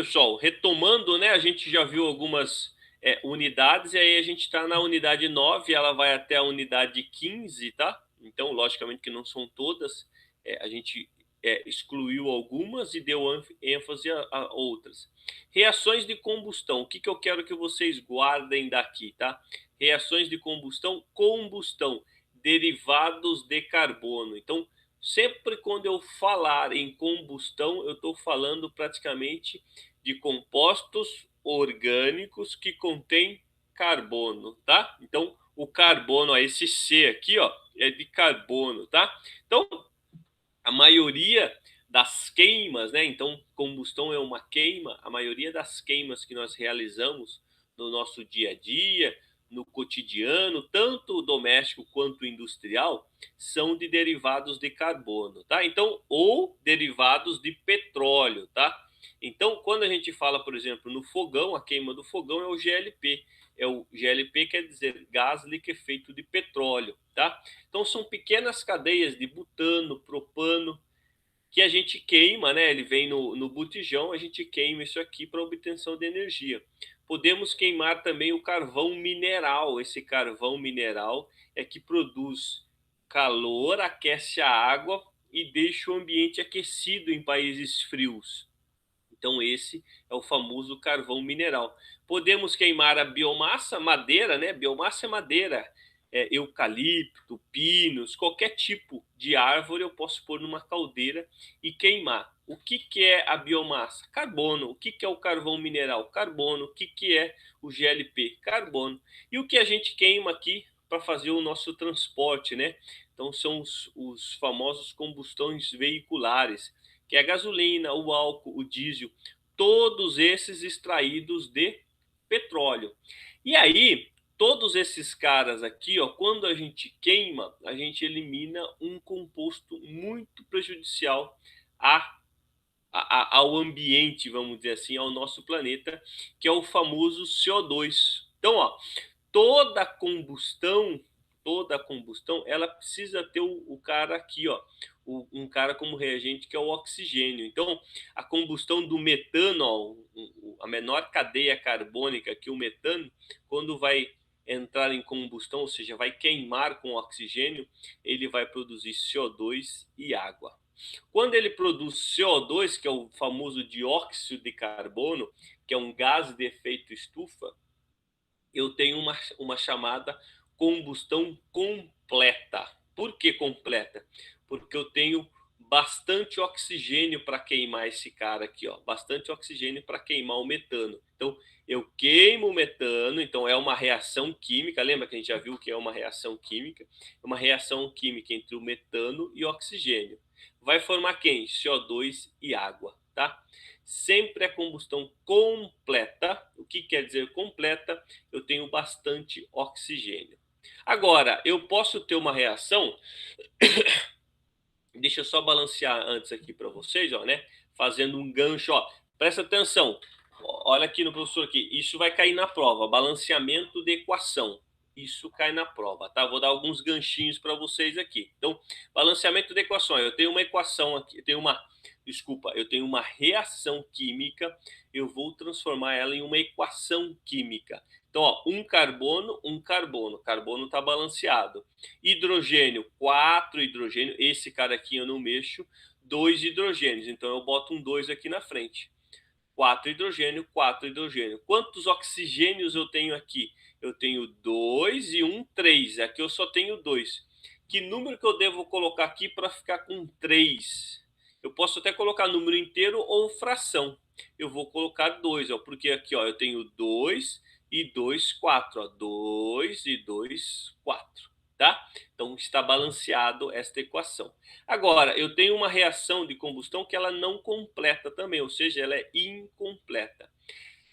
pessoal, retomando, né? A gente já viu algumas unidades, e aí a gente está na unidade 9, ela vai até a unidade 15, tá? Então, logicamente que não são todas, a gente excluiu algumas e deu ênfase a outras. Reações de combustão, o que, que eu quero que vocês guardem daqui, tá? Reações de combustão, combustão, derivados de carbono. Então, sempre quando eu falar em combustão, eu estou falando praticamente de compostos orgânicos que contêm carbono, tá? Então, o carbono, ó, esse C aqui, ó, é de carbono, tá? Então, a maioria das queimas, né? Então, combustão é uma queima. A maioria das queimas que nós realizamos no nosso dia a dia, no cotidiano, tanto doméstico quanto industrial, são de derivados de carbono, tá? Então, ou derivados de petróleo, tá? Então, quando a gente fala, por exemplo, no fogão, a queima do fogão é o GLP. É o GLP quer dizer gás liquefeito de petróleo, tá? Então são pequenas cadeias de butano, propano, que a gente queima, né? Ele vem no botijão, a gente queima isso aqui para obtenção de energia. Podemos queimar também o carvão mineral. Esse carvão mineral é que produz calor, aquece a água e deixa o ambiente aquecido em países frios. Então esse é o famoso carvão mineral. Podemos queimar a biomassa, madeira, né? Biomassa é madeira, eucalipto, pinos, qualquer tipo de árvore eu posso pôr numa caldeira e queimar. O que, que é a biomassa? Carbono. O que, que é o carvão mineral? Carbono. O que, que é o GLP? Carbono. E o que a gente queima aqui para fazer o nosso transporte, né? Então são os famosos combustões veiculares, que é a gasolina, o álcool, o diesel, todos esses extraídos de petróleo. E aí, todos esses caras aqui, ó, quando a gente queima, a gente elimina um composto muito prejudicial ao ambiente, vamos dizer assim, ao nosso planeta, que é o famoso CO2. Então, ó, toda combustão, toda combustão, ela precisa ter o cara aqui, ó, um cara como reagente que é o oxigênio. Então, a combustão do metano, ó, a menor cadeia carbônica que o metano, quando vai entrar em combustão, ou seja, vai queimar com oxigênio, ele vai produzir CO2 e água. Quando ele produz CO2, que é o famoso dióxido de carbono, que é um gás de efeito estufa, eu tenho uma chamada combustão completa. Por que completa? Porque eu tenho bastante oxigênio para queimar esse cara aqui, ó, bastante oxigênio para queimar o metano. Então, eu queimo o metano, então é uma reação química, lembra que a gente já viu que é uma reação química? É uma reação química entre o metano e o oxigênio. Vai formar quem? CO2 e água, tá? Sempre a combustão completa. O que quer dizer completa? Eu tenho bastante oxigênio. Agora, eu posso ter uma reação. Deixa eu só balancear antes aqui para vocês, ó, né? Fazendo um gancho, ó. Presta atenção. Olha aqui no professor aqui. Isso vai cair na prova. Balanceamento de equação. Isso cai na prova, tá? Vou dar alguns ganchinhos para vocês aqui. Então, balanceamento de equações. Eu tenho uma equação aqui, eu tenho uma reação química, eu vou transformar ela em uma equação química. Então, ó, um carbono, carbono está balanceado. Hidrogênio, 4 hidrogênio, esse cara aqui eu não mexo, 2 hidrogênios, então eu boto um 2 aqui na frente. 4 hidrogênio, 4 hidrogênio. Quantos oxigênios eu tenho aqui? Eu tenho 2 e um 3. Aqui eu só tenho 2. Que número que eu devo colocar aqui para ficar com 3? Eu posso até colocar número inteiro ou fração. Eu vou colocar 2, ó, porque aqui ó, eu tenho 2 e 2, 4. Ó, 2 e 2, 4. Tá? Então está balanceado esta equação. Agora, eu tenho uma reação de combustão que ela não completa também, ou seja, ela é incompleta.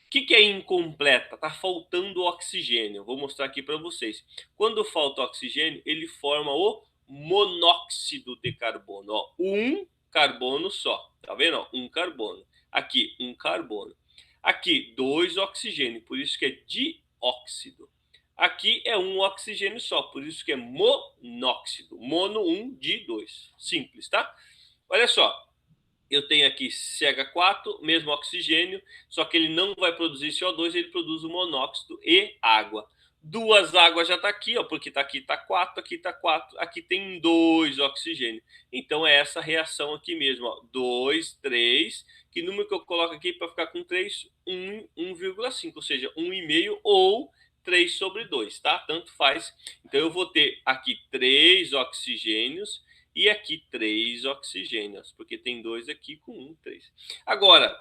O que é incompleta? Está faltando oxigênio. Vou mostrar aqui para vocês. Quando falta oxigênio, ele forma o monóxido de carbono. Ó, um carbono só. Tá vendo? Ó, um carbono. Aqui, um carbono. Aqui, dois oxigênios, por isso que é dióxido. Aqui é um oxigênio só, por isso que é monóxido. Mono 1, di 2. Simples, tá? Olha só. eu tenho aqui CH4, mesmo oxigênio, só que ele não vai produzir CO2, ele produz o monóxido e água. Duas águas já está aqui, ó, porque está aqui, está 4, aqui está 4, aqui tem 2 oxigênio. Então é essa reação aqui mesmo, ó, 2, 3, que número que eu coloco aqui para ficar com 3? 1,5, ou seja, 1,5 ou 3 sobre 2, tá? Tanto faz. Então eu vou ter aqui 3 oxigênios e aqui 3 oxigênios, porque tem 2 aqui com 1, 3. Agora,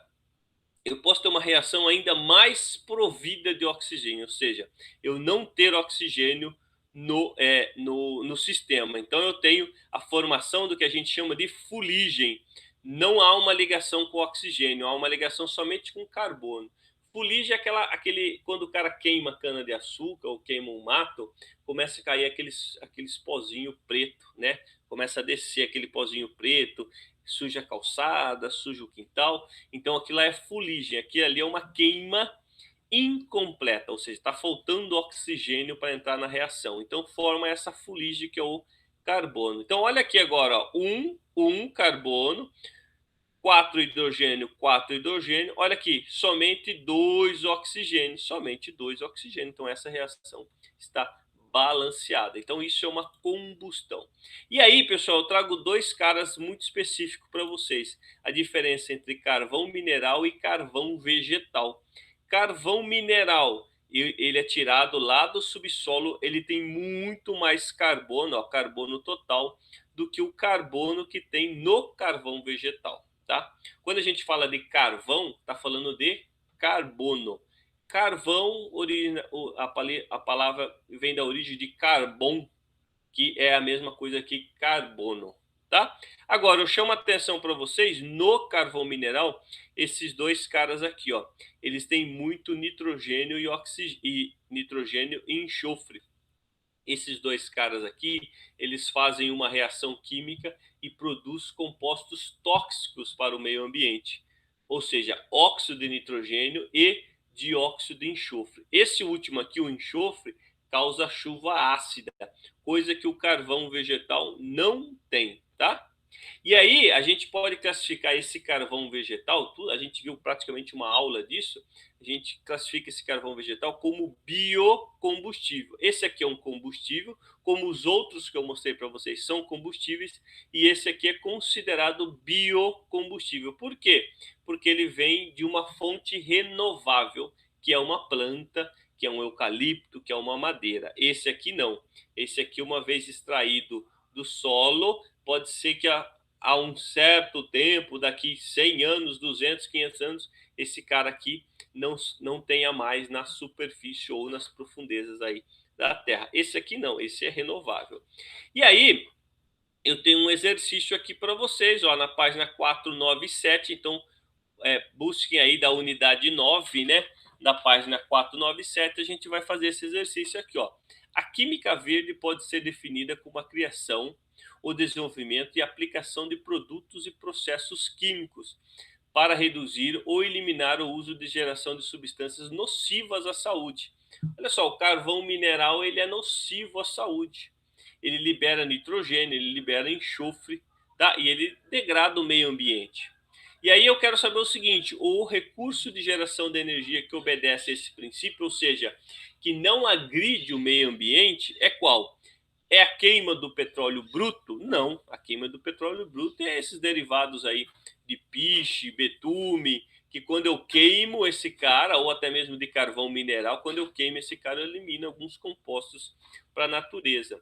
eu posso ter uma reação ainda mais provida de oxigênio, ou seja, eu não ter oxigênio no sistema. Então, eu tenho a formação do que a gente chama de fuligem. Não há uma ligação com oxigênio, há uma ligação somente com carbono. Fuligem é aquele quando o cara queima cana de açúcar ou queima um mato, começa a cair aqueles pozinho preto, né? Começa a descer aquele pozinho preto, suja a calçada, suja o quintal. Então aquilo lá é fuligem, aquilo ali é uma queima incompleta, ou seja, está faltando oxigênio para entrar na reação. Então forma essa fuligem que é o carbono. Então olha aqui agora, ó, um carbono, 4 hidrogênio, 4 hidrogênio. Olha aqui, somente 2 oxigênios, somente 2 oxigênios. Então essa reação está balanceada. Então isso é uma combustão. E aí, pessoal, eu trago dois caras muito específicos para vocês. A diferença entre carvão mineral e carvão vegetal. Carvão mineral, ele é tirado lá do subsolo, ele tem muito mais carbono, ó, carbono total, do que o carbono que tem no carvão vegetal, tá? Quando a gente fala de carvão, tá falando de carbono. Carvão, a palavra vem da origem de carbon, que é a mesma coisa que carbono, tá? Agora, eu chamo a atenção para vocês, no carvão mineral, esses dois caras aqui, ó, eles têm muito nitrogênio e nitrogênio e enxofre. Esses dois caras aqui, eles fazem uma reação química e produz compostos tóxicos para o meio ambiente, ou seja, óxido de nitrogênio e dióxido de enxofre. Esse último aqui, o enxofre, causa chuva ácida, coisa que o carvão vegetal não tem, tá? E aí a gente pode classificar esse carvão vegetal, a gente viu praticamente uma aula disso, a gente classifica esse carvão vegetal como biocombustível. Esse aqui é um combustível, como os outros que eu mostrei para vocês são combustíveis, e esse aqui é considerado biocombustível. Por quê? Porque ele vem de uma fonte renovável, que é uma planta, que é um eucalipto, que é uma madeira. Esse aqui não. Esse aqui, uma vez extraído do solo, pode ser que há um certo tempo, daqui 100 anos, 200, 500 anos, esse cara aqui não tenha mais na superfície ou nas profundezas aí da Terra. Esse aqui não, esse é renovável. E aí, eu tenho um exercício aqui para vocês, ó, na página 497, então busquem aí da unidade 9, né? Da página 497, a gente vai fazer esse exercício aqui, ó. A química verde pode ser definida como a criação, o desenvolvimento e aplicação de produtos e processos químicos para reduzir ou eliminar o uso de geração de substâncias nocivas à saúde. Olha só, o carvão mineral ele é nocivo à saúde. Ele libera nitrogênio, ele libera enxofre, tá? E ele degrada o meio ambiente. E aí eu quero saber o seguinte: o recurso de geração de energia que obedece a esse princípio, ou seja, que não agride o meio ambiente, é qual? É a queima do petróleo bruto? Não, a queima do petróleo bruto é esses derivados aí de piche, betume, que quando eu queimo esse cara, ou até mesmo de carvão mineral, quando eu queimo esse cara, eu elimino alguns compostos para a natureza.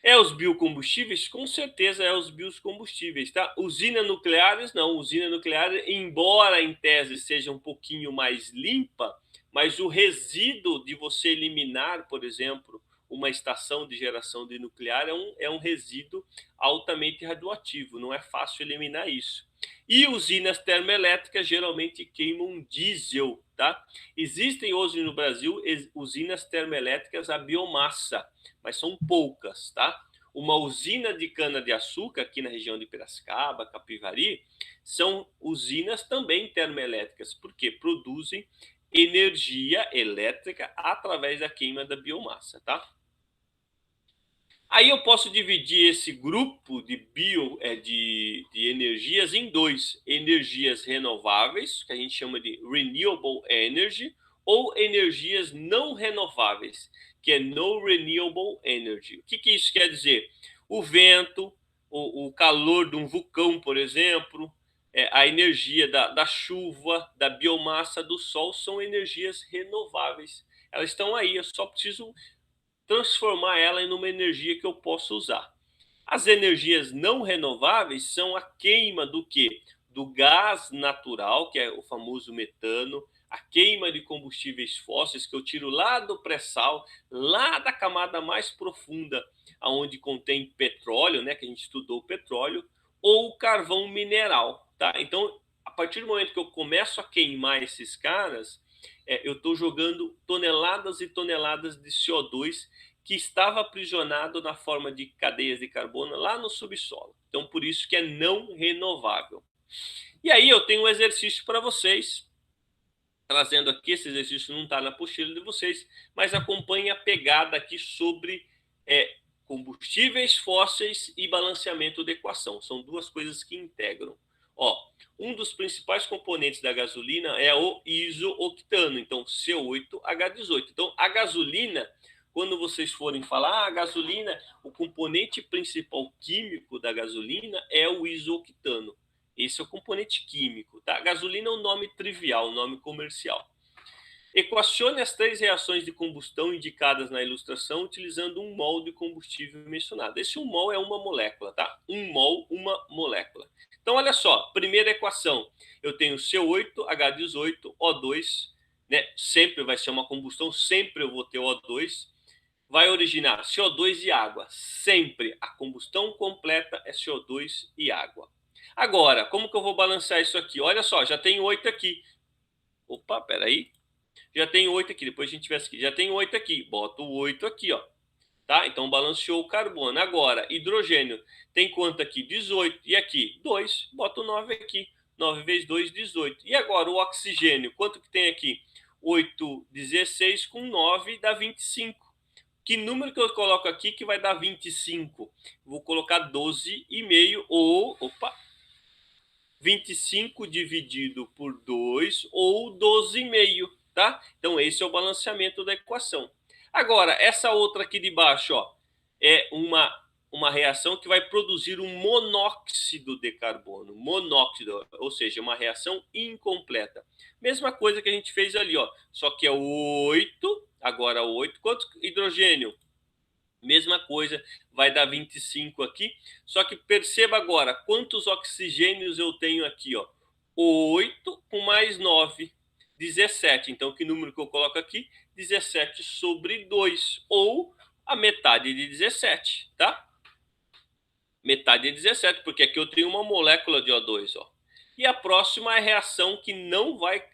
É os biocombustíveis? Com certeza é os biocombustíveis, tá? Usina nucleares, não. Usina nuclear, embora em tese seja um pouquinho mais limpa, mas o resíduo de você eliminar, por exemplo, uma estação de geração de nuclear é um resíduo altamente radioativo, não é fácil eliminar isso. E usinas termoelétricas geralmente queimam diesel, tá? Existem hoje no Brasil usinas termoelétricas a biomassa, mas são poucas, tá? Uma usina de cana-de-açúcar aqui na região de Piracicaba, Capivari, são usinas também termoelétricas, porque produzem energia elétrica através da queima da biomassa, tá? Aí eu posso dividir esse grupo de energias em dois: energias renováveis, que a gente chama de renewable energy, ou energias não renováveis, que é no renewable energy. O que isso quer dizer? O vento, o calor de um vulcão, por exemplo, a energia da chuva, da biomassa do sol, são energias renováveis. Elas estão aí, eu só preciso transformar ela em uma energia que eu possa usar. As energias não renováveis são a queima do quê? Do gás natural, que é o famoso metano, a queima de combustíveis fósseis que eu tiro lá do pré-sal, lá da camada mais profunda, onde contém petróleo, né, que a gente estudou o petróleo, ou carvão mineral, tá? Então, a partir do momento que eu começo a queimar esses caras, eu estou jogando toneladas e toneladas de CO2 que estava aprisionado na forma de cadeias de carbono lá no subsolo. Então, por isso que é não renovável. E aí eu tenho um exercício para vocês, trazendo aqui, esse exercício não está na apostila de vocês, mas acompanhe a pegada aqui sobre combustíveis fósseis e balanceamento da equação. São duas coisas que integram. Ó, um dos principais componentes da gasolina é o isooctano, então C8H18. Então, a gasolina, quando vocês forem falar, a gasolina, o componente principal químico da gasolina é o isooctano. Esse é o componente químico, tá? A gasolina é um nome trivial, um nome comercial. Equacione as três reações de combustão indicadas na ilustração utilizando um mol de combustível mencionado. Esse 1 mol é uma molécula, tá? 1 mol, uma molécula. Então, olha só, primeira equação, eu tenho C8H18O2, né? Sempre vai ser uma combustão, sempre eu vou ter O2. Vai originar CO2 e água. Sempre a combustão completa é CO2 e água. Agora, como que eu vou balancear isso aqui? Olha só, já tem 8 aqui. Opa, peraí. Já tem 8 aqui, depois a gente tivesse aqui. Já tem 8 aqui, boto o 8 aqui, ó. Tá? Então balanceou o carbono. Agora, hidrogênio tem quanto aqui? 18. E aqui? 2. Boto 9 aqui. 9 vezes 2, 18. E agora o oxigênio, quanto que tem aqui? 8, 16 com 9 dá 25. Que número que eu coloco aqui que vai dar 25? Vou colocar 12,5 ou, 25 dividido por 2 ou 12,5, tá? Então esse é o balanceamento da equação. Agora, essa outra aqui de baixo, ó, é uma reação que vai produzir um monóxido de carbono. Monóxido, ou seja, uma reação incompleta. Mesma coisa que a gente fez ali, ó, só que é 8, agora 8. Quanto hidrogênio? Mesma coisa, vai dar 25 aqui. Só que perceba agora quantos oxigênios eu tenho aqui, ó. 8 com mais 9, 17. Então, que número que eu coloco aqui? 17 sobre 2, ou a metade de 17, tá? Metade de 17, porque aqui eu tenho uma molécula de O2, ó. E a próxima é a reação que não vai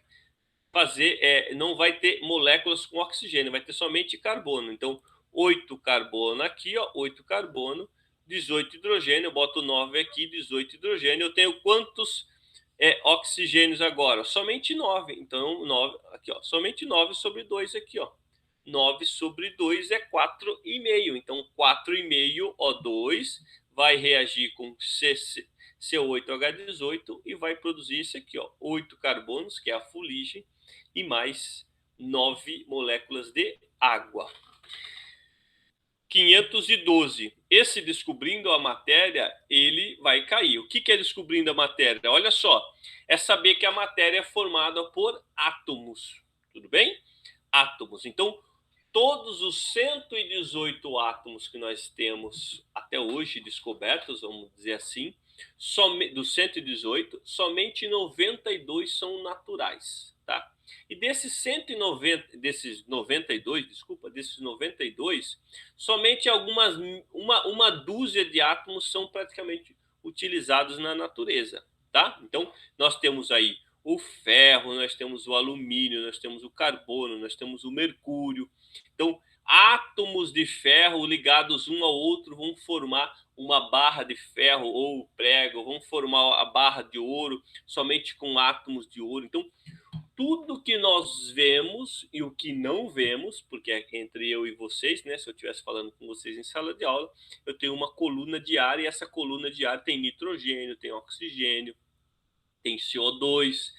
não vai ter moléculas com oxigênio, vai ter somente carbono. Então, 8 carbono aqui, ó, 8 carbono, 18 hidrogênio, eu boto 9 aqui, 18 hidrogênio. Eu tenho quantos oxigênios agora? Somente 9. Então, 9 aqui, ó, somente 9 sobre 2 aqui, ó. 9 sobre 2 é 4,5. Então, 4,5 O2 vai reagir com C8H18 e vai produzir isso aqui, ó, 8 carbonos, que é a fuligem, e mais 9 moléculas de água. 512. Esse descobrindo a matéria, ele vai cair. O que é descobrindo a matéria? Olha só, é saber que a matéria é formada por átomos. Tudo bem? Átomos. Então, todos os 118 átomos que nós temos até hoje descobertos, vamos dizer assim, dos 118, somente 92 são naturais, tá? E desses 190, desses 92, somente uma dúzia de átomos são praticamente utilizados na natureza, tá? Então, nós temos aí o ferro, nós temos o alumínio, nós temos o carbono, nós temos o mercúrio. Então, átomos de ferro ligados um ao outro vão formar uma barra de ferro ou prego, vão formar a barra de ouro somente com átomos de ouro. Então, tudo que nós vemos e o que não vemos, porque é entre eu e vocês, né? Se eu estivesse falando com vocês em sala de aula, eu tenho uma coluna de ar e essa coluna de ar tem nitrogênio, tem oxigênio, tem CO2.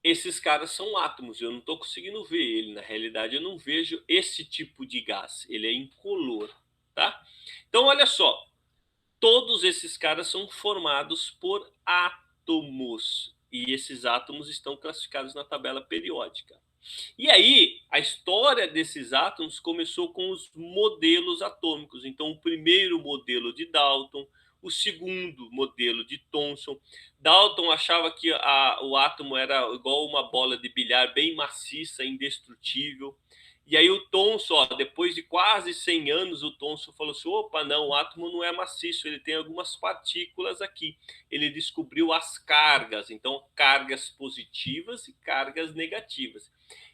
Esses caras são átomos, eu não estou conseguindo ver ele. Na realidade, eu não vejo esse tipo de gás, ele é incolor, tá? Então, olha só, todos esses caras são formados por átomos e esses átomos estão classificados na tabela periódica. E aí, a história desses átomos começou com os modelos atômicos. Então, o primeiro modelo de Dalton, o segundo modelo de Thomson. Dalton achava que o átomo era igual uma bola de bilhar bem maciça, indestrutível. E aí o Thomson, ó, depois de quase 100 anos, o Thomson falou assim, opa, não, o átomo não é maciço, ele tem algumas partículas aqui. Ele descobriu as cargas, então cargas positivas e cargas negativas.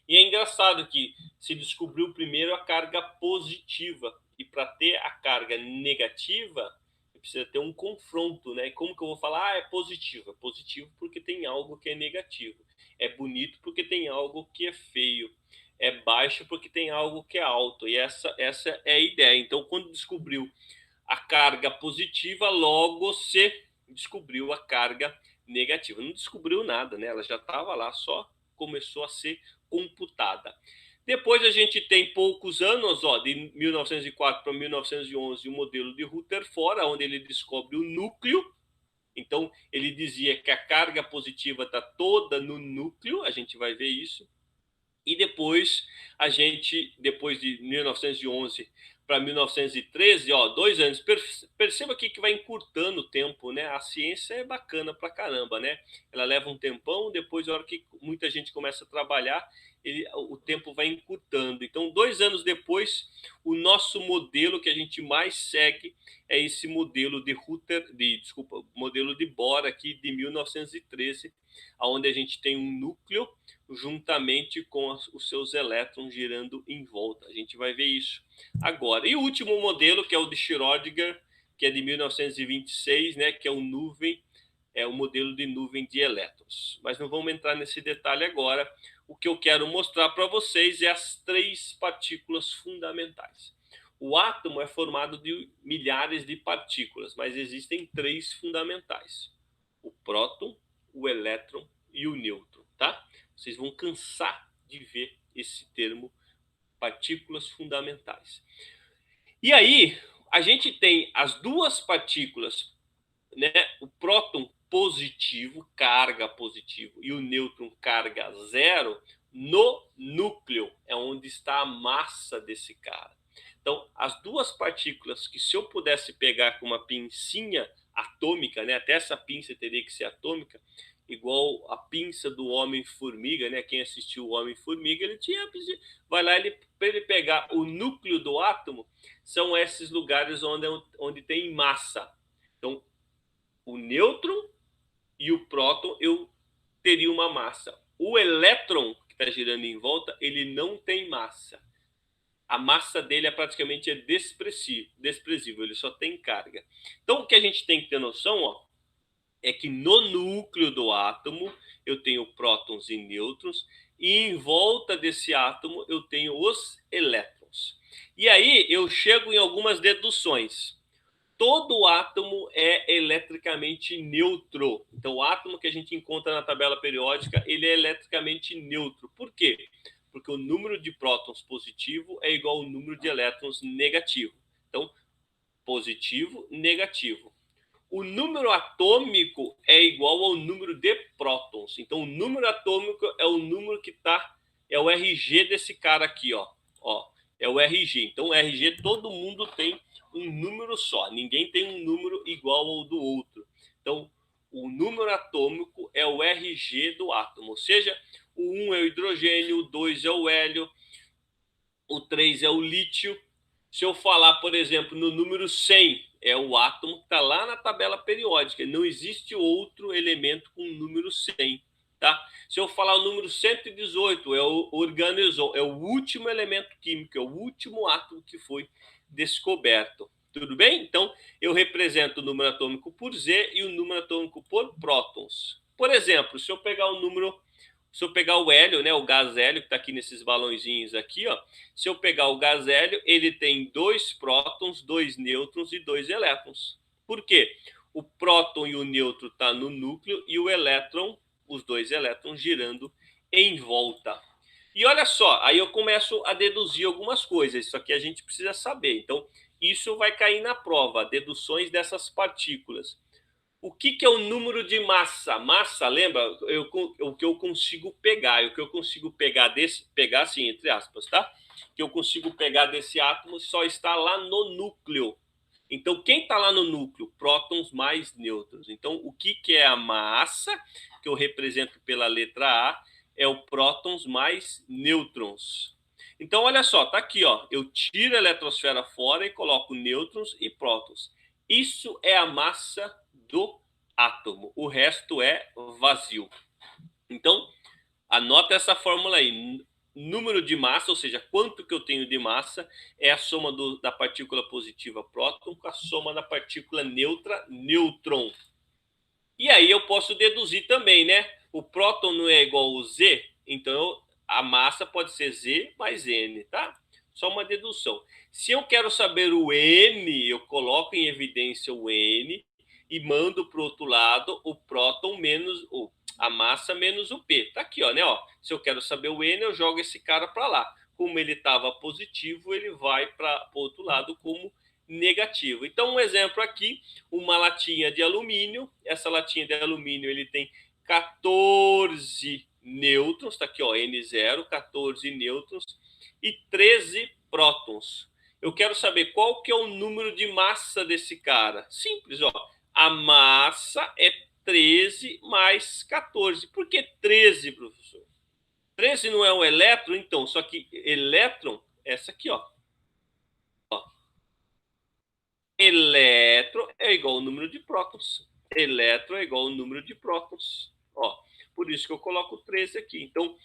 E é engraçado que se descobriu primeiro a carga positiva, e para ter a carga negativa, precisa ter um confronto, né? Como que eu vou falar? É positivo. É positivo porque tem algo que é negativo. É bonito porque tem algo que é feio. É baixo porque tem algo que é alto. E essa é a ideia. Então, quando descobriu a carga positiva, logo se descobriu a carga negativa. Não descobriu nada, né? Ela já estava lá, só começou a ser computada. Depois a gente tem poucos anos, ó, de 1904 para 1911, o modelo de Rutherford, onde ele descobre o núcleo. Então, ele dizia que a carga positiva está toda no núcleo, a gente vai ver isso. E depois, depois de 1911 para 1913, ó, 2 anos. Perceba aqui que vai encurtando o tempo, né? A ciência é bacana pra caramba, né? Ela leva um tempão, depois, a hora que muita gente começa a trabalhar, o tempo vai encurtando. Então, 2 anos depois, o nosso modelo que a gente mais segue é esse modelo modelo de Bohr aqui de 1913, onde a gente tem um núcleo juntamente com os seus elétrons girando em volta. A gente vai ver isso agora. E o último modelo, que é o de Schrödinger, que é de 1926, né, que é o modelo de nuvem de elétrons. Mas não vamos entrar nesse detalhe agora. O que eu quero mostrar para vocês é as 3 partículas fundamentais. O átomo é formado de milhares de partículas, mas existem 3 fundamentais: o próton, o elétron e o nêutron, tá? Vocês vão cansar de ver esse termo, partículas fundamentais. E aí, a gente tem as 2 partículas, né? O próton positivo, carga positivo, e o nêutron, carga zero, no núcleo, é onde está a massa desse cara. Então, as 2 partículas que, se eu pudesse pegar com uma pincinha atômica, né? Até essa pinça teria que ser atômica, igual a pinça do Homem-Formiga, né? Quem assistiu o Homem-Formiga, ele vai lá, para ele pegar o núcleo do átomo, são esses lugares onde tem massa. Então, o nêutron e o próton, eu teria uma massa. O elétron, que está girando em volta, ele não tem massa. A massa dele é praticamente desprezível, ele só tem carga. Então, o que a gente tem que ter noção, ó, é que no núcleo do átomo eu tenho prótons e nêutrons, e em volta desse átomo eu tenho os elétrons. E aí eu chego em algumas deduções. Todo átomo é eletricamente neutro. Então, o átomo que a gente encontra na tabela periódica, ele é eletricamente neutro. Por quê? Porque o número de prótons positivo é igual ao número de elétrons negativo. Então, positivo, negativo. O número atômico é igual ao número de prótons. Então, o número atômico é o número que está, é o RG desse cara aqui, ó. É o RG. Então, o RG todo mundo tem um número só. Ninguém tem um número igual ao do outro. Então, o número atômico é o RG do átomo. Ou seja, o 1 é o hidrogênio, o 2 é o hélio, o 3 é o lítio. Se eu falar, por exemplo, no número 100, é o átomo que está lá na tabela periódica. Não existe outro elemento com o número 100. Tá? Se eu falar o número 118, é o organozol, é o último elemento químico, é o último átomo que foi descoberto. Tudo bem? Então, eu represento o número atômico por Z e o número atômico por prótons. Por exemplo, se eu pegar o número Se eu pegar o hélio, né, o gás hélio, que está aqui nesses balãozinhos aqui, ó, se eu pegar o gás hélio, ele tem 2 prótons, 2 nêutrons e 2 elétrons. Por quê? O próton e o nêutron tá no núcleo e o elétron, os 2 elétrons girando em volta. E olha só, aí eu começo a deduzir algumas coisas. Isso aqui a gente precisa saber. Então, isso vai cair na prova, deduções dessas partículas. O que é o número de massa? Massa, lembra? O que eu consigo pegar. O que eu consigo pegar pegar assim, entre aspas, tá? Que eu consigo pegar desse átomo só está lá no núcleo. Então, quem está lá no núcleo? Prótons mais nêutrons. Então, o que é a massa, que eu represento pela letra A, é o prótons mais nêutrons. Então, olha só, tá aqui, ó. Eu tiro a eletrosfera fora e coloco nêutrons e prótons. Isso é a massa do átomo. O resto é vazio. Então, anota essa fórmula aí. Número de massa, ou seja, quanto que eu tenho de massa, é a soma da partícula positiva próton com a soma da partícula neutra nêutron. E aí eu posso deduzir também, né? O próton não é igual ao Z, então a massa pode ser Z mais N, tá? Só uma dedução. Se eu quero saber o N, eu coloco em evidência o N e mando para o outro lado o próton menos a massa menos o P. Tá aqui, ó, né? Ó, se eu quero saber o N, eu jogo esse cara para lá. Como ele estava positivo, ele vai para o outro lado como negativo. Então, um exemplo aqui, uma latinha de alumínio. Essa latinha de alumínio ele tem 14 nêutrons, tá aqui, ó, N0, 14 nêutrons e 13 prótons. Eu quero saber qual que é o número de massa desse cara. Simples, ó. A massa é 13 mais 14. Por que 13, professor? 13 não é um elétron? Então, só que elétron, essa aqui, ó. Elétron é igual ao número de prótons. Elétron é igual ao número de prótons. Ó, por isso que eu coloco 13 aqui. Então,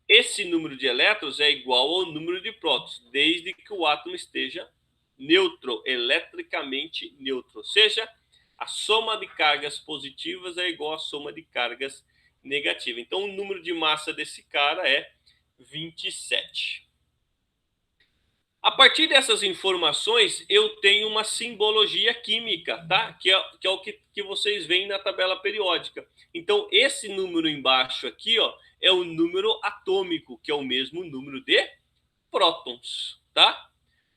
esse número de elétrons é igual ao número de prótons, desde que o átomo esteja neutro, eletricamente neutro. Ou seja, a soma de cargas positivas é igual à soma de cargas negativas. Então, o número de massa desse cara é 27. A partir dessas informações, eu tenho uma simbologia química, tá? Que é o que vocês veem na tabela periódica. Então, esse número embaixo aqui, ó, é o número atômico, que é o mesmo número de prótons, tá?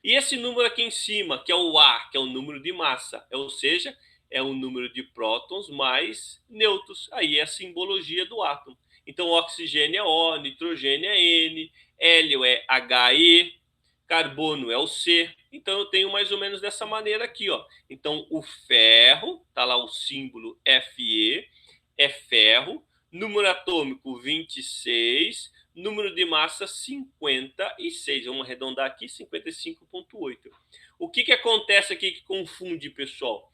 E esse número aqui em cima, que é o A, que é o número de massa, ou seja, é o número de prótons mais nêutrons. Aí é a simbologia do átomo. Então, oxigênio é O, nitrogênio é N, hélio é HE, carbono é o C. Então eu tenho mais ou menos dessa maneira aqui, ó. Então o ferro, tá lá o símbolo Fe, é ferro, número atômico 26, número de massa 56. Vamos arredondar aqui, 55,8. O que acontece aqui que confunde, pessoal?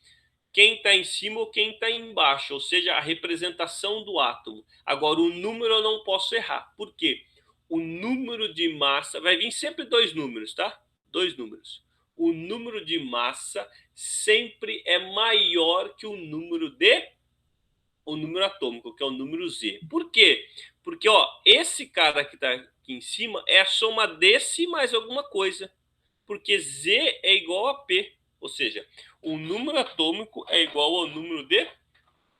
Quem está em cima ou quem está embaixo, ou seja, a representação do átomo. Agora, o número eu não posso errar. Por quê? O número de massa, vai vir sempre dois números, tá? Dois números. O número de massa sempre é maior que o número atômico, que é o número Z. Por quê? Porque, ó, esse cara que está aqui em cima é a soma desse mais alguma coisa. Porque Z é igual a P. Ou seja, o número atômico é igual ao número de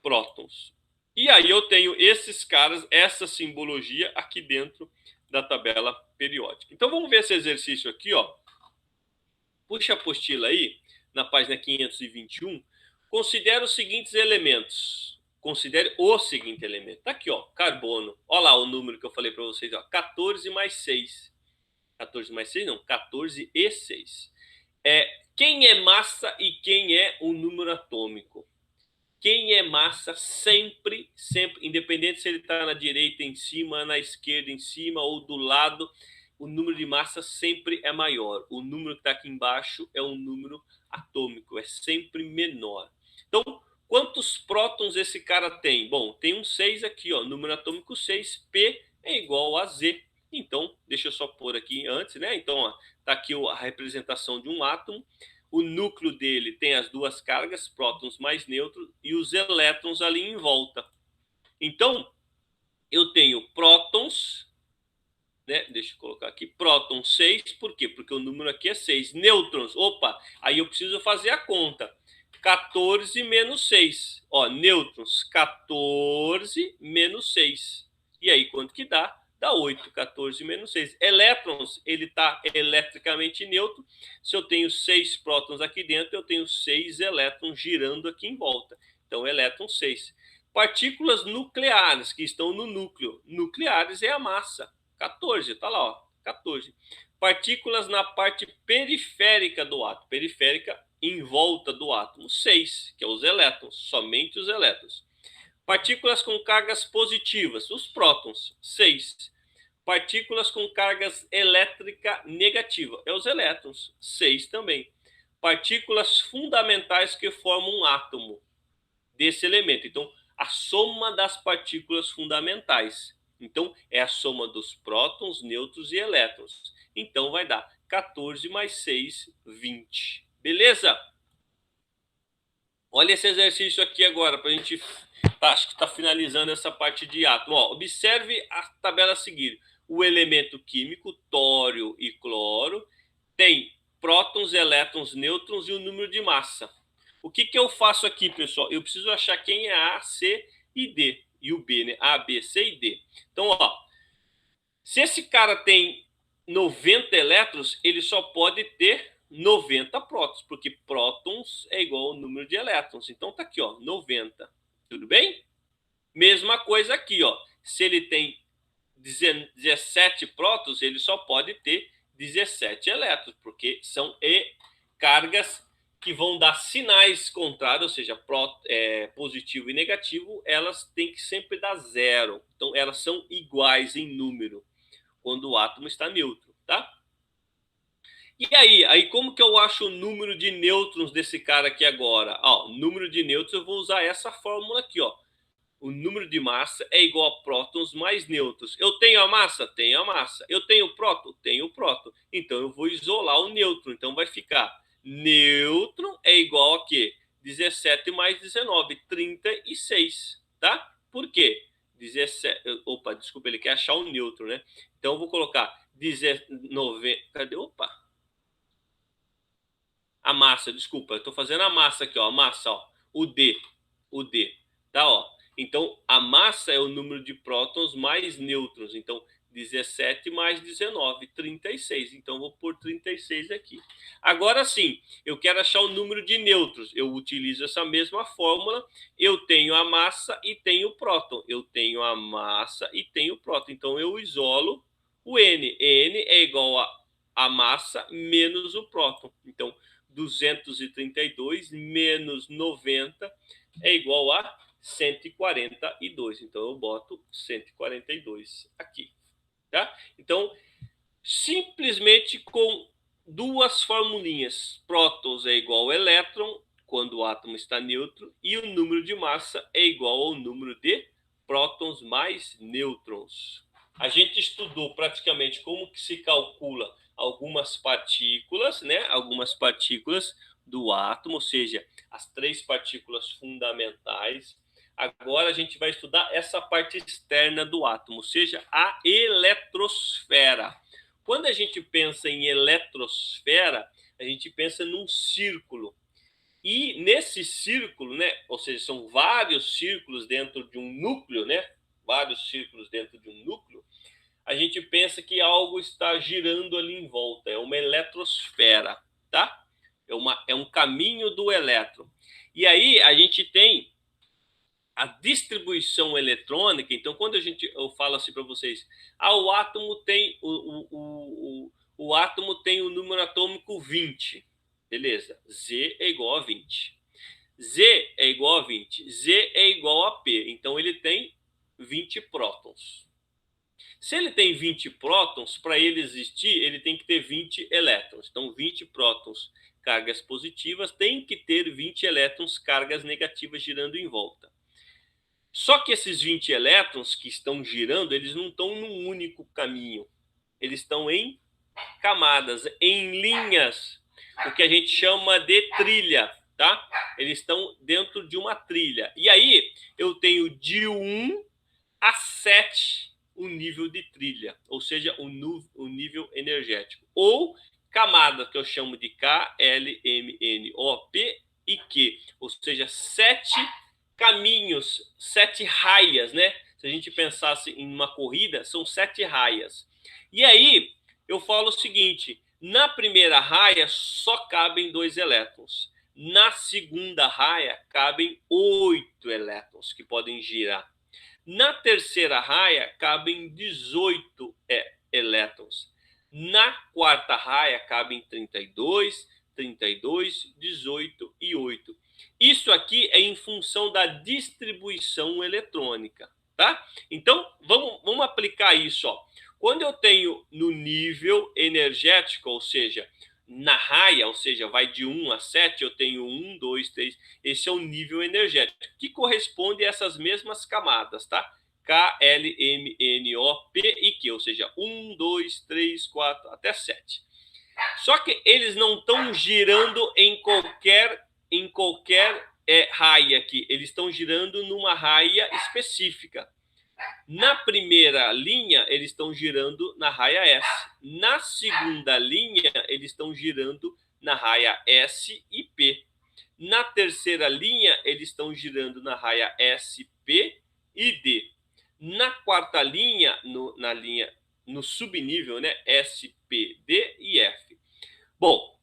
prótons. E aí eu tenho esses caras, essa simbologia aqui dentro da tabela periódica. Então vamos ver esse exercício aqui, ó. Puxa a apostila aí, na página 521. Considere os seguintes elementos. Considere o seguinte elemento. Tá aqui, ó, carbono. Olha lá o número que eu falei para vocês, ó, 14 mais 6. 14 mais 6 não, 14 e 6. Quem é massa e quem é o número atômico? Quem é massa sempre, independente se ele está na direita em cima, na esquerda em cima ou do lado, o número de massa sempre é maior. O número que está aqui embaixo é um número atômico, é sempre menor. Então, quantos prótons esse cara tem? Bom, tem um 6 aqui, ó, número atômico 6, P é igual a Z. Então, deixa eu só pôr aqui antes, né? Então, ó, tá aqui a representação de um átomo. O núcleo dele tem as duas cargas, prótons mais nêutrons, e os elétrons ali em volta. Então, eu tenho prótons, né? Deixa eu colocar aqui, prótons 6, por quê? Porque o número aqui é 6. Nêutrons, opa, aí eu preciso fazer a conta. 14 menos 6. Ó, nêutrons, 14 menos 6. E aí, quanto que dá? Dá 8, 14 menos 6. Elétrons, ele está eletricamente neutro. Se eu tenho 6 prótons aqui dentro, eu tenho 6 elétrons girando aqui em volta. Então, elétron 6. Partículas nucleares, que estão no núcleo. Nucleares é a massa. 14, tá lá, ó, 14. Partículas na parte periférica do átomo. Periférica em volta do átomo. 6, que é os elétrons, somente os elétrons. Partículas com cargas positivas, os prótons. 6. Partículas com cargas elétrica negativa, é os elétrons. 6 também. Partículas fundamentais que formam um átomo desse elemento. Então, a soma das partículas fundamentais. Então, é a soma dos prótons, nêutrons e elétrons. Então, vai dar 14 mais 6, 20. Beleza? Olha esse exercício aqui agora, para a gente... acho que está finalizando essa parte de átomo. Ó, observe a tabela a seguir. O elemento químico, tório e cloro, tem prótons, elétrons, nêutrons e o número de massa. O que eu faço aqui, pessoal? Eu preciso achar quem é A, C e D. E o B, né? A, B, C e D. Então, ó, se esse cara tem 90 elétrons, ele só pode ter 90 prótons, porque prótons é igual ao número de elétrons. Então, tá aqui, ó, 90. Tudo bem? Mesma coisa aqui, ó. Se ele tem 17 prótons, ele só pode ter 17 elétrons, porque são cargas que vão dar sinais contrários, ou seja, positivo e negativo, elas têm que sempre dar zero. Então, elas são iguais em número quando o átomo está neutro, tá? E aí como que eu acho o número de nêutrons desse cara aqui agora? Ó, número de nêutrons, eu vou usar essa fórmula aqui, ó. O número de massa é igual a prótons mais nêutrons. Eu tenho a massa? Tenho a massa. Eu tenho próton? Tenho próton. Então, eu vou isolar o nêutron. Então, vai ficar nêutron é igual a quê? 17 mais 19, 36, tá? Por quê? 17, opa, desculpa, ele quer achar o nêutron, né? Então, eu vou colocar 19, cadê? Opa! A massa, desculpa, eu estou fazendo a massa aqui, ó, a massa, ó, o D, tá, ó. Então, a massa é o número de prótons mais nêutrons. Então, 17 mais 19, 36. Então, vou pôr 36 aqui. Agora sim, eu quero achar o número de nêutrons. Eu utilizo essa mesma fórmula. Eu tenho a massa e tenho o próton. Eu tenho a massa e tenho o próton. Então, eu isolo o N. N é igual a massa menos o próton. Então, 232 menos 90 é igual a 142. Então, eu boto 142 aqui, tá? Então, simplesmente com duas formulinhas. Prótons é igual ao elétron, quando o átomo está neutro, e o número de massa é igual ao número de prótons mais nêutrons. A gente estudou praticamente como que se calcula algumas partículas, né? Algumas partículas do átomo, ou seja, as 3 partículas fundamentais. Agora a gente vai estudar essa parte externa do átomo, ou seja, a eletrosfera. Quando a gente pensa em eletrosfera, a gente pensa num círculo. E nesse círculo, né, ou seja, são vários círculos dentro de um núcleo, né? Vários círculos dentro de um núcleo. A gente pensa que algo está girando ali em volta, é uma eletrosfera, tá? É um caminho do elétron. E aí a gente tem a distribuição eletrônica. Então, quando eu falo assim para vocês, o átomo tem o átomo tem o número atômico 20, beleza? Z é igual a 20. Z é igual a 20. Z é igual a P. Então, ele tem 20 prótons. Se ele tem 20 prótons, para ele existir, ele tem que ter 20 elétrons. Então, 20 prótons, cargas positivas, tem que ter 20 elétrons, cargas negativas, girando em volta. Só que esses 20 elétrons que estão girando, eles não estão num único caminho. Eles estão em camadas, em linhas, o que a gente chama de trilha, tá? Eles estão dentro de uma trilha. E aí, eu tenho de 1 a 7 o nível de trilha, ou seja, o nível energético. Ou camada, que eu chamo de K, L, M, N, O, P e Q, ou seja, 7 caminhos, 7 raias, né? Se a gente pensasse em uma corrida, são 7 raias. E aí, eu falo o seguinte, na primeira raia só cabem 2 elétrons. Na segunda raia cabem 8 elétrons que podem girar. Na terceira raia cabem 18 elétrons. Na quarta raia cabem 32, 32, 18 e 8. Isso aqui é em função da distribuição eletrônica, tá? Então, vamos aplicar isso, ó. Quando eu tenho no nível energético, ou seja, na raia, ou seja, vai de 1 a 7, eu tenho 1, 2, 3, esse é o nível energético, que corresponde a essas mesmas camadas, tá? K, L, M, N, O, P e Q, ou seja, 1, 2, 3, 4, até 7. Só que eles não estão girando em qualquer raia aqui, eles estão girando numa raia específica. Na primeira linha, eles estão girando na raia S. Na segunda linha, eles estão girando na raia S e P. Na terceira linha, eles estão girando na raia S, P e D. Na quarta linha, no subnível, né? S, P, D e F. Bom,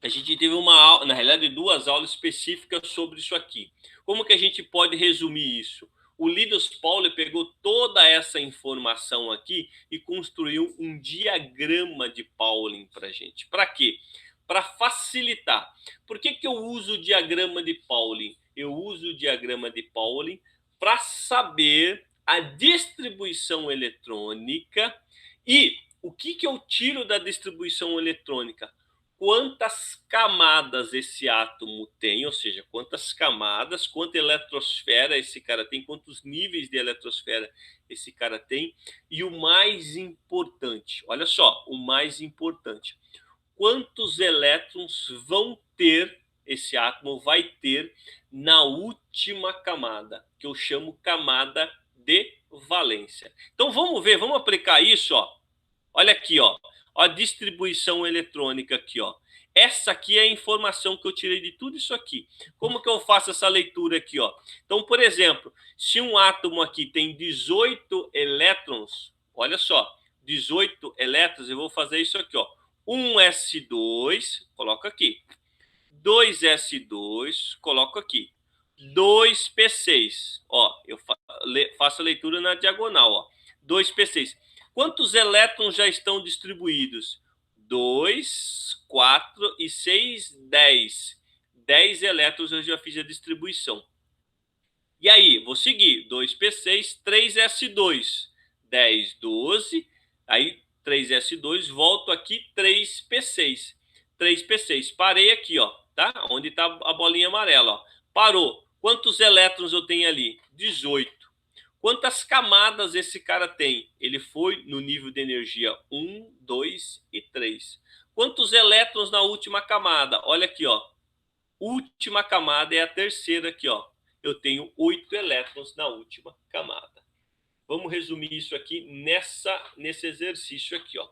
a gente teve na realidade, 2 aulas específicas sobre isso aqui. Como que a gente pode resumir isso? O Linus Pauling pegou toda essa informação aqui e construiu um diagrama de Pauling para a gente. Para quê? Para facilitar. Por que eu uso o diagrama de Pauling? Eu uso o diagrama de Pauling para saber a distribuição eletrônica e o que eu tiro da distribuição eletrônica? Quantas camadas esse átomo tem, ou seja, quantas camadas, quanta eletrosfera esse cara tem, quantos níveis de eletrosfera esse cara tem, e o mais importante, olha só, o mais importante, quantos elétrons vão ter, esse átomo vai ter na última camada, que eu chamo camada de valência. Então vamos ver, vamos aplicar isso, ó. Olha aqui, ó, a distribuição eletrônica aqui, ó. Essa aqui é a informação que eu tirei de tudo isso aqui. Como que eu faço essa leitura aqui, ó? Então, por exemplo, se um átomo aqui tem 18 elétrons, olha só, 18 elétrons, eu vou fazer isso aqui, ó. 1s2, coloco aqui. 2s2, coloco aqui. 2p6, ó, eu faço a leitura na diagonal, ó. 2p6. Quantos elétrons já estão distribuídos? 2, 4 e 6, 10. 10 elétrons eu já fiz a distribuição. E aí, vou seguir. 2p6, 3s2. 10, 12. Aí, 3s2, volto aqui, 3p6. 3p6. Parei aqui, ó, tá? Onde está a bolinha amarela, ó. Parou. Quantos elétrons eu tenho ali? 18. Quantas camadas esse cara tem? Ele foi no nível de energia 1, 2 e 3. Quantos elétrons na última camada? Olha aqui, ó. Última camada é a terceira aqui, ó. Eu tenho 8 elétrons na última camada. Vamos resumir isso aqui nesse exercício aqui, ó.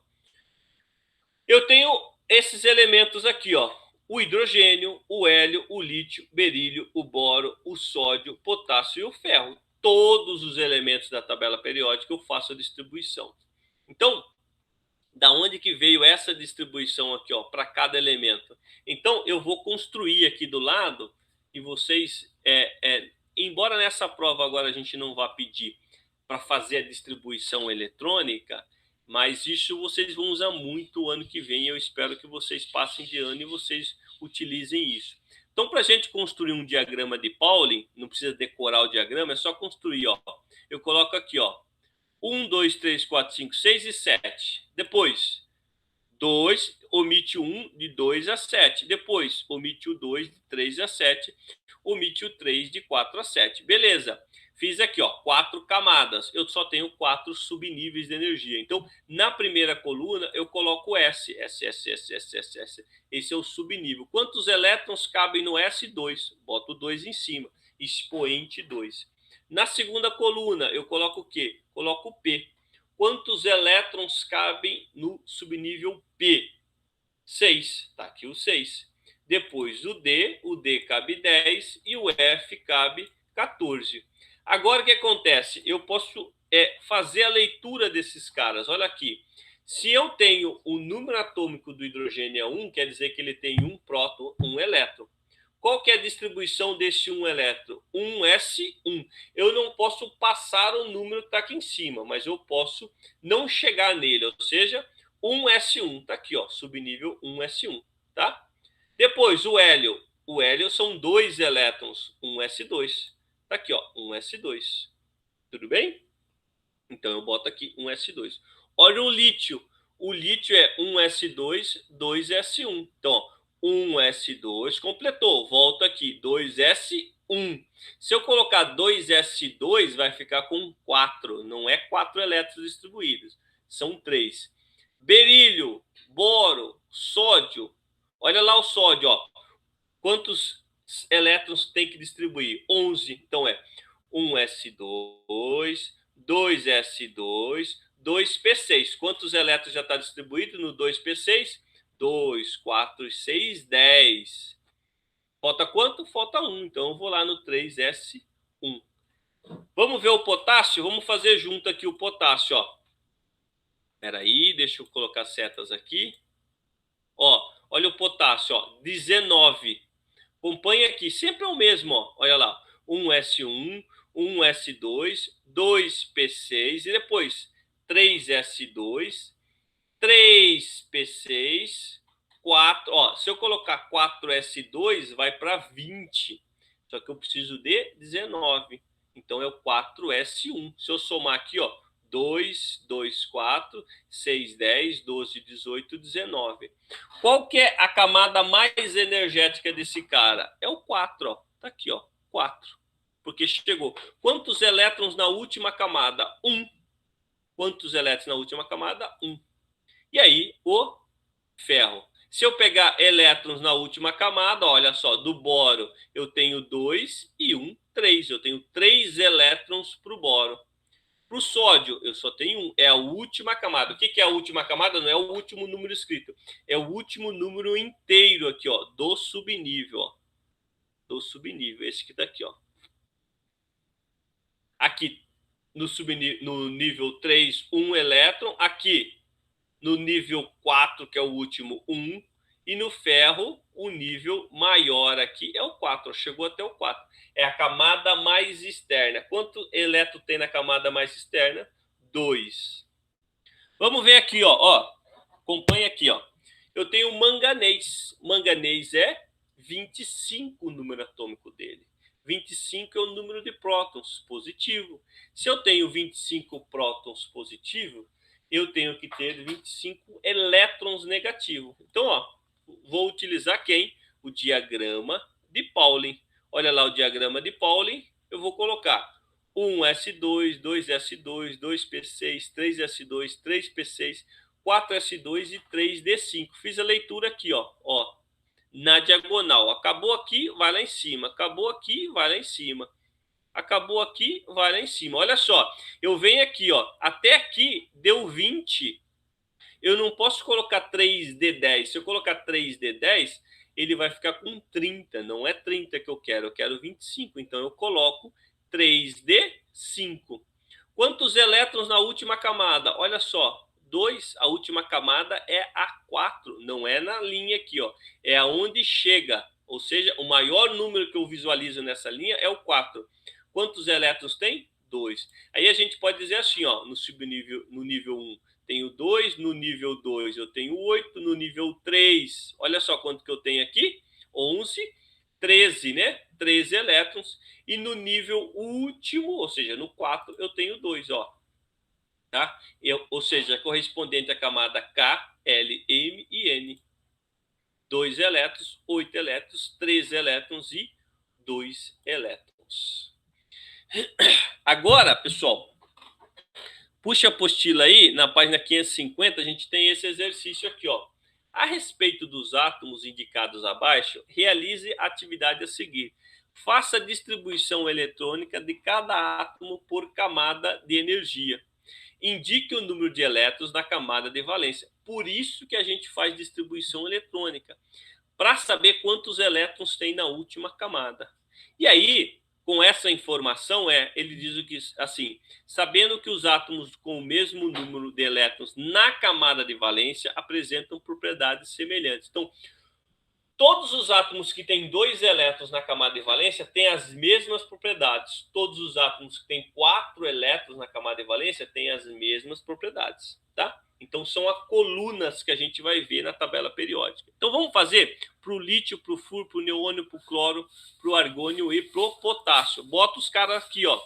Eu tenho esses elementos aqui, ó. O hidrogênio, o hélio, o lítio, o berílio, o boro, o sódio, o potássio e o ferro. Todos os elementos da tabela periódica eu faço a distribuição. Então, da onde que veio essa distribuição aqui, ó, para cada elemento? Então, eu vou construir aqui do lado e vocês, embora nessa prova agora a gente não vá pedir para fazer a distribuição eletrônica, mas isso vocês vão usar muito o ano que vem. Eu espero que vocês passem de ano e vocês utilizem isso. Então, para a gente construir um diagrama de Pauling, não precisa decorar o diagrama, é só construir, ó. Eu coloco aqui, ó, 1, 2, 3, 4, 5, 6 e 7. Depois, 2, omite 1 de 2 a 7. Depois, omite o 2 de 3 a 7. Omite o 3 de 4 a 7. Beleza. Fiz aqui, ó, 4 camadas. Eu só tenho 4 subníveis de energia. Então, na primeira coluna, eu coloco S. Esse é o subnível. Quantos elétrons cabem no S2? Boto 2 em cima. Expoente 2. Na segunda coluna, eu coloco o quê? Coloco o P. Quantos elétrons cabem no subnível P? 6. Está aqui o 6. Depois o D cabe 10 e o F cabe 14. Agora o que acontece? Eu posso fazer a leitura desses caras. Olha aqui. Se eu tenho o número atômico do hidrogênio é 1, quer dizer que ele tem um próton, um elétron. Qual que é a distribuição desse 1 elétron? 1s1. Eu não posso passar o número que está aqui em cima, mas eu posso não chegar nele, ou seja, 1s1. Está aqui, ó, subnível 1s1. Tá? Depois, o hélio. O hélio são 2 elétrons, 1s2. Está aqui, ó, 1s2. Tudo bem? Então eu boto aqui 1s2. Olha o lítio. O lítio é 1s2, 2s1. Então, ó, 1s2 completou. Volto aqui, 2s1. Se eu colocar 2s2, vai ficar com 4. Não é 4 elétrons distribuídos. São 3. Berílio, boro, sódio. Olha lá o sódio, ó. Quantos elétrons tem que distribuir? 11. Então é 1s2, 2s2, 2p6. Quantos elétrons já está distribuído no 2p6? 2, 4, 6, 10. Falta quanto? Falta 1. Então eu vou lá no 3s1. Vamos ver o potássio? Vamos fazer junto aqui o potássio, ó. Espera aí, deixa eu colocar setas aqui. Ó, olha o potássio, ó, 19. Acompanha aqui, sempre é o mesmo, ó. Olha lá, 1s1, 1s2, 2p6 e depois 3s2, 3p6, 4. Ó, se eu colocar 4s2, vai para 20. Só que eu preciso de 19. Então é o 4s1. Se eu somar aqui, ó, 2, 2, 4, 6, 10, 12, 18, 19. Qual que é a camada mais energética desse cara? É o 4, ó. Tá aqui, ó, 4. Porque chegou. Quantos elétrons na última camada? 1. Quantos elétrons na última camada? 1. E aí, o ferro. Se eu pegar elétrons na última camada, olha só, do boro eu tenho 2 e 1, 3. Eu tenho 3 elétrons para o boro. Para o sódio, eu só tenho 1. É a última camada. O que é a última camada? Não é o último número escrito. É o último número inteiro aqui, ó, do subnível. Ó, do subnível. Esse que está aqui, ó. Aqui no, no nível 3, 1 elétron. Aqui no nível 4, que é o último, 1. E no ferro, o nível maior aqui é o 4. Chegou até o 4. É a camada mais externa. Quanto elétron tem na camada mais externa? 2. Vamos ver aqui, ó. Acompanha aqui, ó. Eu tenho manganês. Manganês é 25 o número atômico dele. 25 é o número de prótons positivo. Se eu tenho 25 prótons positivo, eu tenho que ter 25 elétrons negativo. Então, ó, vou utilizar quem? O diagrama de Pauling. Olha lá o diagrama de Pauling. Eu vou colocar 1s2, 2s2, 2p6, 3s2, 3p6, 4s2 e 3d5. Fiz a leitura aqui, ó, na diagonal. Acabou aqui, vai lá em cima. Acabou aqui, vai lá em cima. Acabou aqui, vai lá em cima. Olha só, eu venho aqui, ó, até aqui deu 20. Eu não posso colocar 3d10. Se eu colocar 3d10, ele vai ficar com 30. Não é 30 que eu quero 25. Então eu coloco 3d5. Quantos elétrons na última camada? Olha só, 2. A última camada é a 4. Não é na linha aqui, ó. É aonde chega. Ou seja, o maior número que eu visualizo nessa linha é o 4. Quantos elétrons tem? 2. Aí a gente pode dizer assim, ó, no subnível, no nível 1, tenho 2, no nível 2 eu tenho 8, no nível 3, olha só quanto que eu tenho aqui, 11, 13, né? 13 elétrons. E no nível último, ou seja, no 4, eu tenho 2, ó. Tá? Ou seja, correspondente à camada K, L, M e N. 2 elétrons, 8 elétrons, 13 elétrons e 2 elétrons. Agora, pessoal, puxa a apostila aí, na página 550, a gente tem esse exercício aqui, ó. A respeito dos átomos indicados abaixo, realize a atividade a seguir. faça a distribuição eletrônica de cada átomo por camada de energia. Indique o número de elétrons na camada de valência. Por isso que a gente faz distribuição eletrônica, para saber quantos elétrons tem na última camada. E aí, com essa informação, ele diz o que, assim, sabendo que os átomos com o mesmo número de elétrons na camada de valência apresentam propriedades semelhantes. Então, todos os átomos que têm 2 elétrons na camada de valência têm as mesmas propriedades. Todos os átomos que têm 4 elétrons na camada de valência têm as mesmas propriedades, tá? Então, são as colunas que a gente vai ver na tabela periódica. Então, vamos fazer para o lítio, para o flúor, para o neônio, para o cloro, para o argônio e para o potássio. Bota os caras aqui, ó.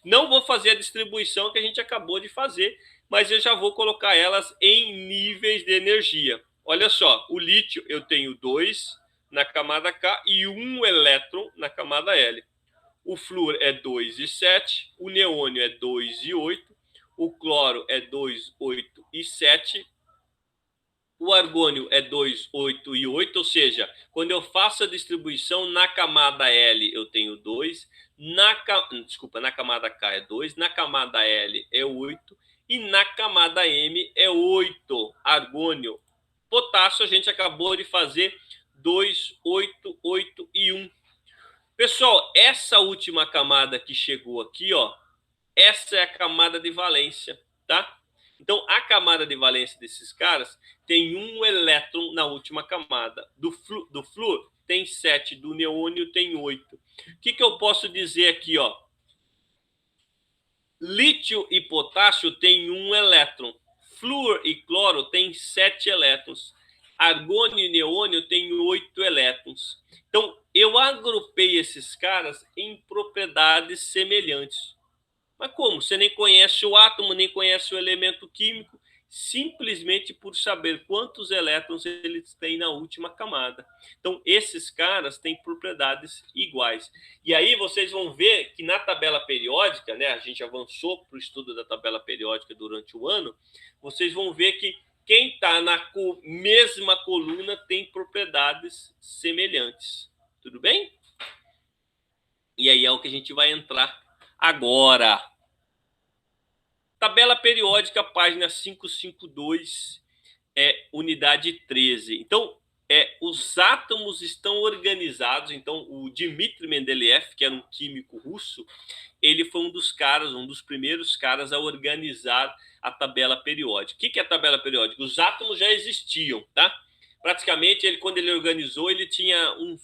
Não vou fazer a distribuição que a gente acabou de fazer, mas eu já vou colocar elas em níveis de energia. Olha só, o lítio eu tenho 2 na camada K e 1 elétron na camada L. O flúor é 2 e 7, o neônio é 2 e 8, o cloro é 2, 8 e 7, o argônio é 2, 8 e 8, ou seja, quando eu faço a distribuição na camada L eu tenho 2, na camada K é 2, na camada L é 8 e na camada M é 8, argônio. Potássio a gente acabou de fazer 2, 8, 8 e 1. Pessoal, essa última camada que chegou aqui, ó, essa é a camada de valência, tá? Então, a camada de valência desses caras tem 1 elétron na última camada. Do flúor tem 7, do neônio tem 8. O que eu posso dizer aqui, ó? Lítio e potássio tem 1 elétron. Flúor e cloro tem 7 elétrons. Argônio e neônio tem 8 elétrons. Então, eu agrupei esses caras em propriedades semelhantes. Mas como? Você nem conhece o átomo, nem conhece o elemento químico, simplesmente por saber quantos elétrons eles têm na última camada. Então, esses caras têm propriedades iguais. E aí vocês vão ver que na tabela periódica, né, a gente avançou para o estudo da tabela periódica durante o ano, vocês vão ver que quem está na mesma coluna tem propriedades semelhantes. Tudo bem? E aí é o que a gente vai entrar agora. Tabela periódica, página 552, unidade 13. Então, os átomos estão organizados. Então, o Dmitry Mendeleev, que era um químico russo, ele foi um dos primeiros caras a organizar a tabela periódica. O que é a tabela periódica? Os átomos já existiam, tá? Praticamente, quando ele organizou, ele tinha uns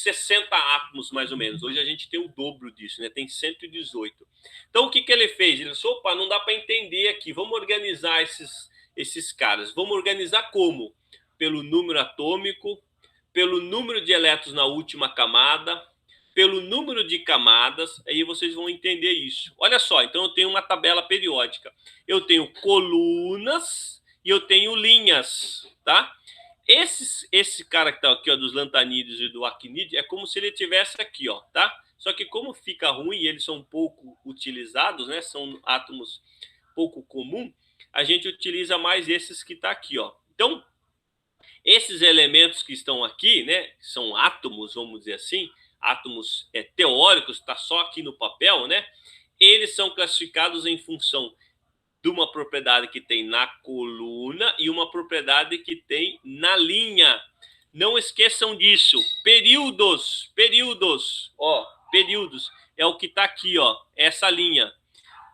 60 átomos, mais ou menos. Hoje a gente tem o dobro disso, né? Tem 118. Então, o que ele fez? Ele disse, opa, não dá para entender aqui. Vamos organizar esses caras. Vamos organizar como? Pelo número atômico, pelo número de elétrons na última camada, pelo número de camadas. Aí vocês vão entender isso. Olha só, então eu tenho uma tabela periódica. Eu tenho colunas e eu tenho linhas, tá? Esse cara que tá aqui, ó, dos lantanídeos e do actinídeo, é como se ele tivesse aqui, ó, tá? Só que como fica ruim e eles são pouco utilizados, né? São átomos pouco comum, a gente utiliza mais esses que tá aqui, ó. Então, esses elementos que estão aqui, né? São átomos, vamos dizer assim, átomos teóricos, tá só aqui no papel, né? Eles são classificados em função de uma propriedade que tem na coluna e uma propriedade que tem na linha. Não esqueçam disso. Períodos, ó, períodos é o que está aqui, ó, essa linha.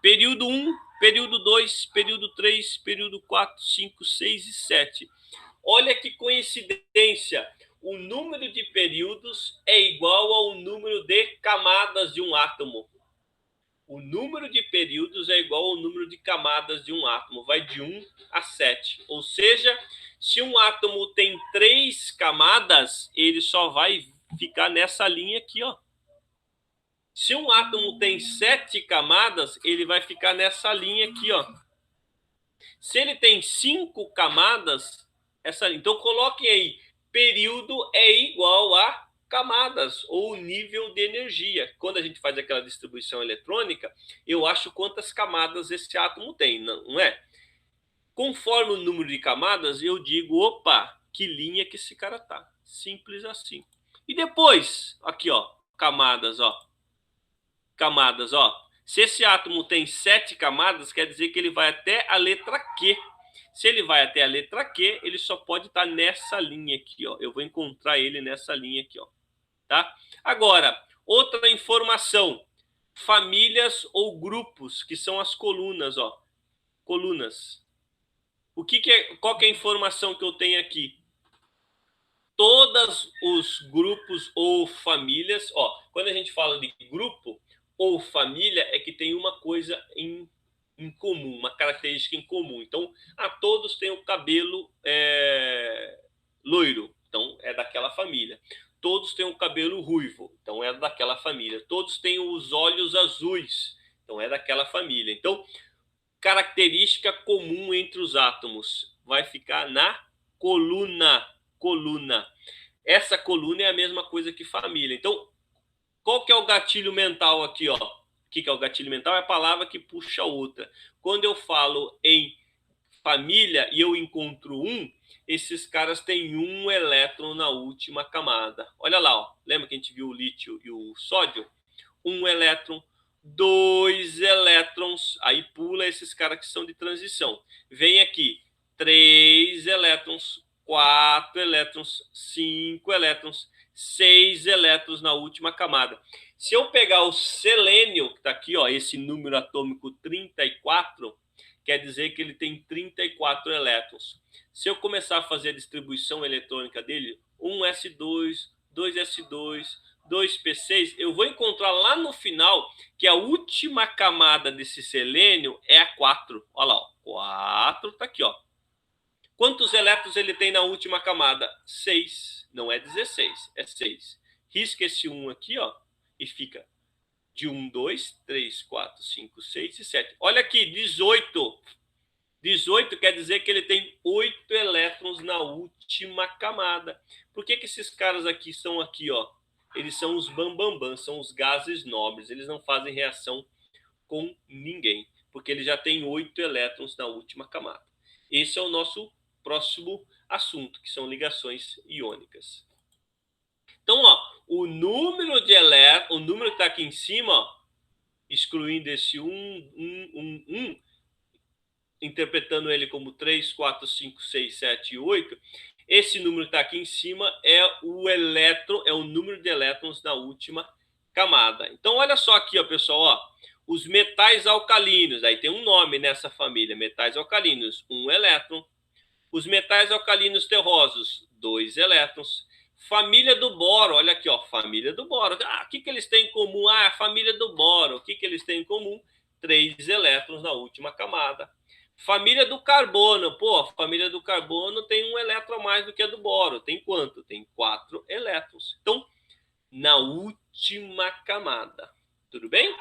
Período 1, período 2, período 3, período 4, 5, 6 e 7. Olha que coincidência. O número de períodos é igual ao número de camadas de um átomo. O número de períodos é igual ao número de camadas de um átomo, vai de 1 a 7. Ou seja, se um átomo tem 3 camadas, ele só vai ficar nessa linha aqui, ó. Se um átomo tem 7 camadas, ele vai ficar nessa linha aqui, ó. Se ele tem 5 camadas, então coloquem aí, período é igual a camadas ou nível de energia. Quando a gente faz aquela distribuição eletrônica, eu acho quantas camadas esse átomo tem, não é? Conforme o número de camadas, eu digo, opa, que linha que esse cara tá. Simples assim. E depois, aqui, ó, camadas, ó. Camadas, ó. Se esse átomo tem 7 camadas, quer dizer que ele vai até a letra Q. Se ele vai até a letra Q, ele só pode estar nessa linha aqui, ó. Eu vou encontrar ele nessa linha aqui, ó. Tá? Agora, outra informação. Famílias ou grupos, que são as colunas, ó. Colunas. Qual que é a informação que eu tenho aqui? Todos os grupos ou famílias, ó, quando a gente fala de grupo ou família, é que tem uma coisa em comum, uma característica em comum. Então, todos têm o cabelo loiro, então é daquela família. Todos têm o cabelo ruivo, então é daquela família. Todos têm os olhos azuis, então é daquela família. Então, característica comum entre os átomos vai ficar na coluna. Essa coluna é a mesma coisa que família. Então, qual que é o gatilho mental aqui, ó? O que é o gatilho mental? É a palavra que puxa outra. Quando eu falo em família e eu encontro esses caras têm um elétron na última camada. Olha lá, ó. Lembra que a gente viu o lítio e o sódio? Um elétron, 2 elétrons, aí pula esses caras que são de transição. Vem aqui, 3 elétrons, 4 elétrons, 5 elétrons, 6 elétrons na última camada. Se eu pegar o selênio, que está aqui, ó, esse número atômico 34, quer dizer que ele tem 34 elétrons. Se eu começar a fazer a distribuição eletrônica dele, 1s2, 2s2, 2p6, eu vou encontrar lá no final que a última camada desse selênio é a 4. Olha lá, ó, 4 está aqui, ó. Quantos elétrons ele tem na última camada? 6. Não é 16, é 6. Risca esse 1 aqui, ó, e fica de 1, 2, 3, 4, 5, 6 e 7. Olha aqui, 18. 18 quer dizer que ele tem 8 elétrons na última camada. Por que esses caras aqui são aqui, ó? Eles são os bambambam, são os gases nobres. Eles não fazem reação com ninguém, porque ele já tem 8 elétrons na última camada. Esse é o nosso próximo assunto, que são ligações iônicas. Então, ó, o número de elétrons, o número que está aqui em cima, ó, excluindo esse 1, interpretando ele como 3, 4, 5, 6, 7 e 8, esse número que está aqui em cima é o elétron, é o número de elétrons na última camada. Então, olha só aqui, ó, pessoal, ó, os metais alcalinos, aí tem um nome nessa família, metais alcalinos, 1 elétron. Os metais alcalinos terrosos, 2 elétrons. Família do boro, olha aqui, ó, família do boro. O que eles têm em comum? A família do boro. O que eles têm em comum? 3 elétrons na última camada. Família do carbono, pô, a família do carbono tem um elétron a mais do que a do boro. Tem quanto? Tem 4 elétrons. Então, na última camada. Tudo bem?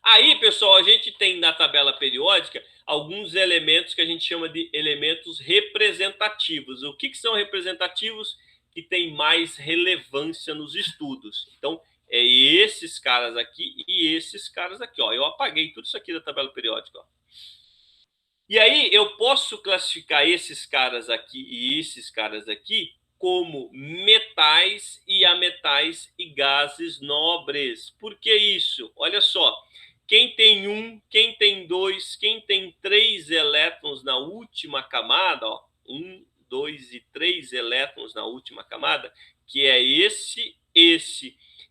Aí, pessoal, a gente tem na tabela periódica alguns elementos que a gente chama de elementos representativos. O que são representativos? Que têm mais relevância nos estudos. Então, é esses caras aqui e esses caras aqui, ó. Eu apaguei tudo isso aqui da tabela periódica, ó. E aí eu posso classificar esses caras aqui e esses caras aqui como metais e ametais e gases nobres. Por que isso? Olha só, quem tem 1, quem tem 2, quem tem 3 elétrons na última camada, ó, 1, 2 e 3 elétrons na última camada, que é esse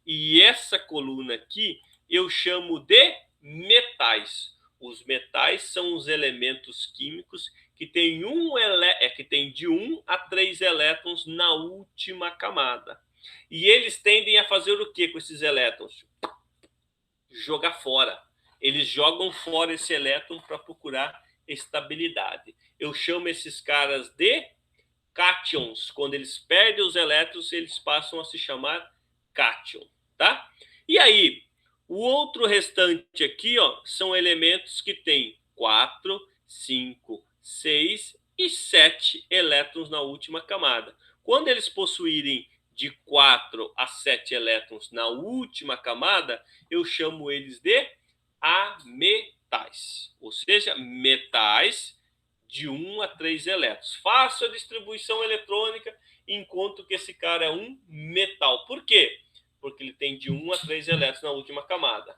e essa coluna aqui, eu chamo de metais. Os metais são os elementos químicos que têm que tem de 1 a 3 elétrons na última camada. E eles tendem a fazer o que com esses elétrons? Jogar fora. Eles jogam fora esse elétron para procurar estabilidade. Eu chamo esses caras de cátions. Quando eles perdem os elétrons, eles passam a se chamar cátion, tá? E aí, o outro restante aqui, ó, são elementos que têm 4, 5, 6 e 7 elétrons na última camada. Quando eles possuírem de 4 a 7 elétrons na última camada, eu chamo eles de ametais, ou seja, metais de 1 a 3 elétrons. Faço a distribuição eletrônica enquanto que esse cara é um metal. Por quê? Porque ele tem de 1 a 3 elétrons na última camada.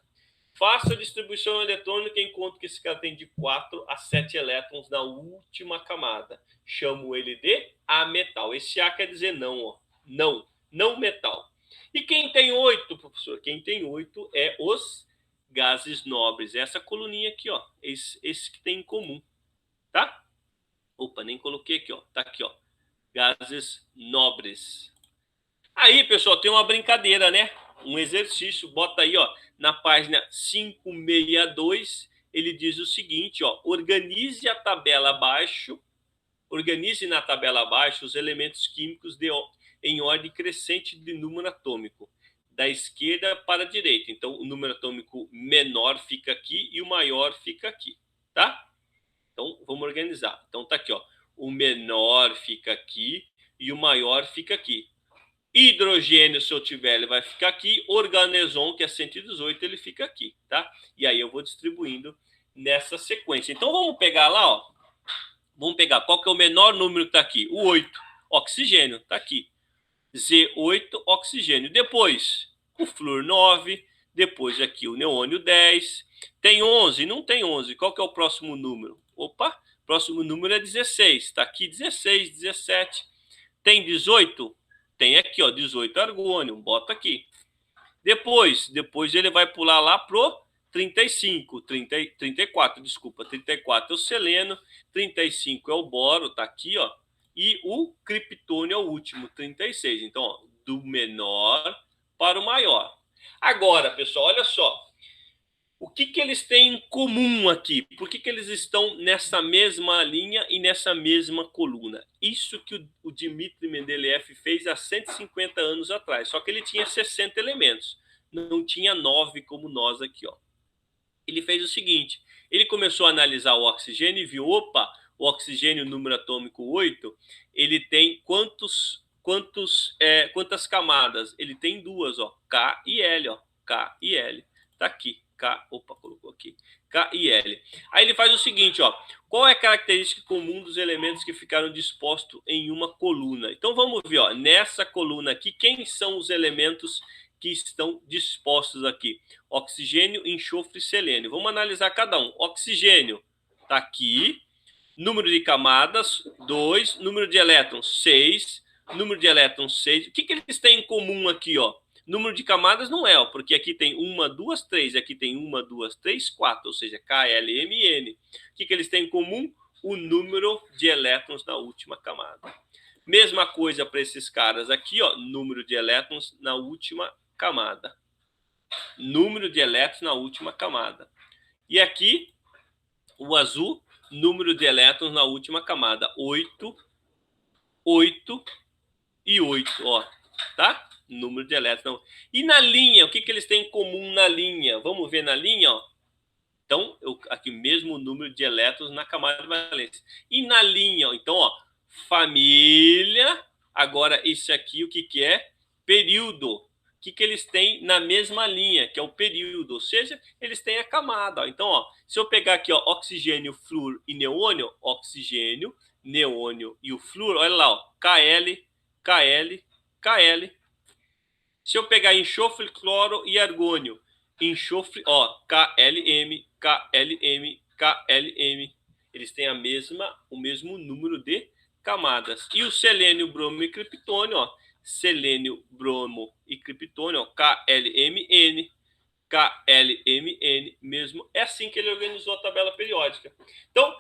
Faça a distribuição eletrônica enquanto que esse cara tem de 4 a 7 elétrons na última camada. Chamo ele de ametal. Esse A quer dizer não, ó. Não, não metal. E quem tem 8, professor? Quem tem 8 é os gases nobres. Essa coluninha aqui, ó. Esse que tem em comum, tá? Opa, nem coloquei aqui, ó. Tá aqui, ó. Gases nobres. Aí, pessoal, tem uma brincadeira, né? Um exercício, bota aí, ó, na página 562, ele diz o seguinte, ó, organize na tabela abaixo os elementos químicos em ordem crescente de número atômico, da esquerda para a direita. Então, o número atômico menor fica aqui e o maior fica aqui, tá? Então, vamos organizar. Então, tá aqui, ó, o menor fica aqui e o maior fica aqui. Hidrogênio, se eu tiver, ele vai ficar aqui. Organeson, que é 118, ele fica aqui, tá? E aí eu vou distribuindo nessa sequência. Então vamos pegar lá, ó. Vamos pegar qual que é o menor número que tá aqui? O 8. Oxigênio, tá aqui. Z8, oxigênio. Depois, o flúor 9. Depois aqui o neônio 10. Tem 11? Não tem 11. Qual que é o próximo número? Opa, próximo número é 16. Tá aqui 16, 17. Tem 18? Tem aqui, ó, 18 argônio, bota aqui. Depois ele vai pular lá pro 34, desculpa, 34 é o selênio, 35 é o boro, tá aqui, ó, e o criptônio é o último, 36. Então, ó, do menor para o maior. Agora, pessoal, olha só. O que eles têm em comum aqui? Por que eles estão nessa mesma linha e nessa mesma coluna? Isso que o Dmitry Mendeleev fez há 150 anos atrás, só que ele tinha 60 elementos, não tinha 9 como nós aqui, ó. Ele fez o seguinte, ele começou a analisar o oxigênio e viu, opa, o oxigênio número atômico 8, ele tem quantas camadas? Ele tem duas, ó, K e L, ó, K e L. Tá aqui. Colocou aqui. K e L. Aí ele faz o seguinte, ó. Qual é a característica comum dos elementos que ficaram dispostos em uma coluna? Então vamos ver, ó. Nessa coluna aqui, quem são os elementos que estão dispostos aqui? Oxigênio, enxofre e selênio. Vamos analisar cada um. Oxigênio tá aqui. Número de camadas, 2. Número de elétrons, 6. Número de elétrons, 6. O que eles têm em comum aqui, ó? Número de camadas não é, ó, porque aqui tem 1, 2, 3, aqui tem 1, 2, 3, 4, ou seja, KLMN. O que eles têm em comum? O número de elétrons na última camada. Mesma coisa para esses caras aqui, ó, número de elétrons na última camada. Número de elétrons na última camada. E aqui, o azul, número de elétrons na última camada. 8, 8 e 8, ó, tá? Número de elétrons. E na linha, o que eles têm em comum na linha? Vamos ver na linha, ó. Então, aqui mesmo o número de elétrons na camada de valência. E na linha, ó, então, ó, família. Agora, esse aqui, o que é? Período. O que eles têm na mesma linha, que é o período. Ou seja, eles têm a camada. Ó. Então, ó, se eu pegar aqui, ó, oxigênio, flúor e neônio, oxigênio, neônio e o flúor, olha lá, ó, KL, KL, KL. Se eu pegar enxofre, cloro e argônio, enxofre, ó, KLM, KLM, KLM, eles têm o mesmo número de camadas. E o selênio, bromo e criptônio, ó, selênio, bromo e criptônio, ó, KLMN, KLMN mesmo. É assim que ele organizou a tabela periódica. Então,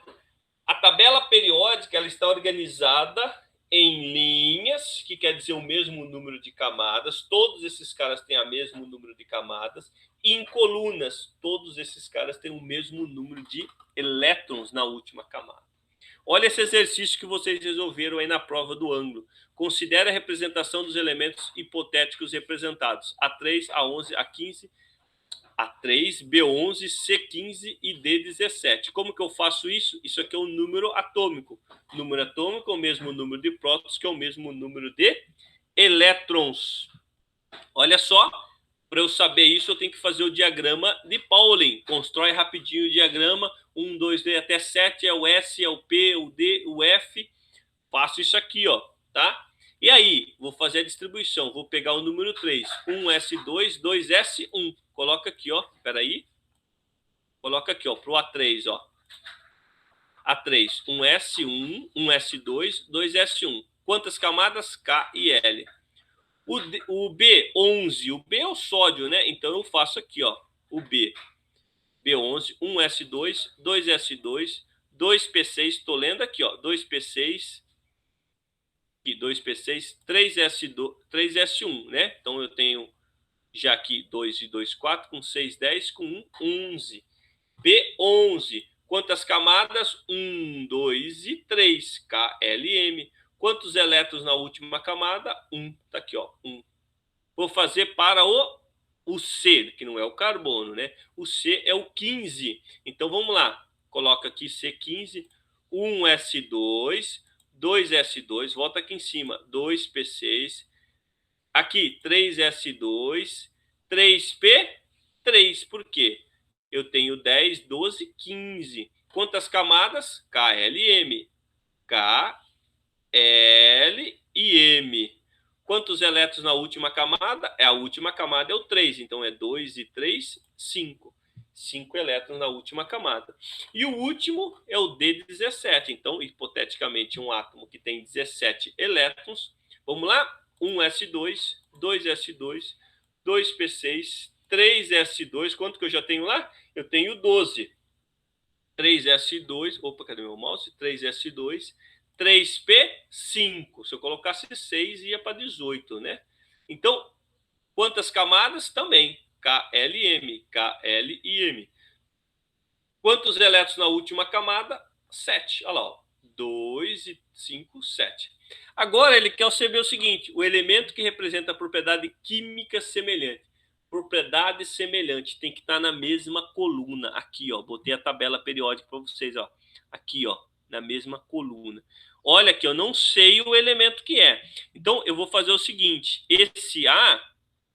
a tabela periódica ela está organizada em linhas, que quer dizer o mesmo número de camadas. Todos esses caras têm o mesmo número de camadas. E em colunas, todos esses caras têm o mesmo número de elétrons na última camada. Olha esse exercício que vocês resolveram aí na prova do ângulo. Considere a representação dos elementos hipotéticos representados. A3, A11, A15, A3, B11, C15 e D17. Como que eu faço isso? Isso aqui é um número atômico. Número atômico é o mesmo número de prótons, que é o mesmo número de elétrons. Olha só, para eu saber isso, eu tenho que fazer o diagrama de Pauling. Constrói rapidinho o diagrama. 1, 2, 3, até 7 é o S, é o P, o D, o F. Faço isso aqui, ó, tá? E aí, vou fazer a distribuição. Vou pegar o número 3. 1S2, 2S1. Coloca aqui, ó. Espera aí. Coloca aqui, ó, para o A3, ó. A3, 1S1, 1S2, 2S1. Quantas camadas? K e L. O B11, o B é o sódio, né? Então eu faço aqui, ó, o B. B11, 1S2, 2S2, 2P6, estou lendo aqui, ó, 2P6, e 2P6, 3S2, 3S1, né? Então eu tenho já aqui 2 e 2, 4, com 6, 10, com 1, 11. B11, quantas camadas? 1, 2 e 3, KLM. Quantos elétrons na última camada? 1, tá aqui, ó, 1. Vou fazer para o C, que não é o carbono, né? O C é o 15. Então vamos lá. Coloca aqui C15, 1S2, 2S2, volta aqui em cima, 2P6. Aqui 3S2, 3P3. Por quê? Eu tenho 10, 12, 15. Quantas camadas? KLM. K, L e M. Quantos elétrons na última camada? A última camada é o 3, então é 2 e 3, 5. 5 elétrons na última camada. E o último é o D17, então, hipoteticamente, um átomo que tem 17 elétrons. Vamos lá? 1S2, 2S2, 2P6, 3S2. Quanto que eu já tenho lá? Eu tenho 12. 3S2, opa, cadê meu mouse? 3S2, 3P5. Se eu colocasse 6, ia para 18, né? Então, quantas camadas? Também. KLM, KL e M. Quantos elétrons na última camada? 7. Olha lá, ó. 2 e 5, 7. Agora ele quer saber o seguinte: o elemento que representa a propriedade química semelhante. Propriedade semelhante tem que estar na mesma coluna. Aqui, ó. Botei a tabela periódica para vocês, ó. Aqui, ó. Na mesma coluna. Olha aqui, eu não sei o elemento que é. Então, eu vou fazer o seguinte: esse A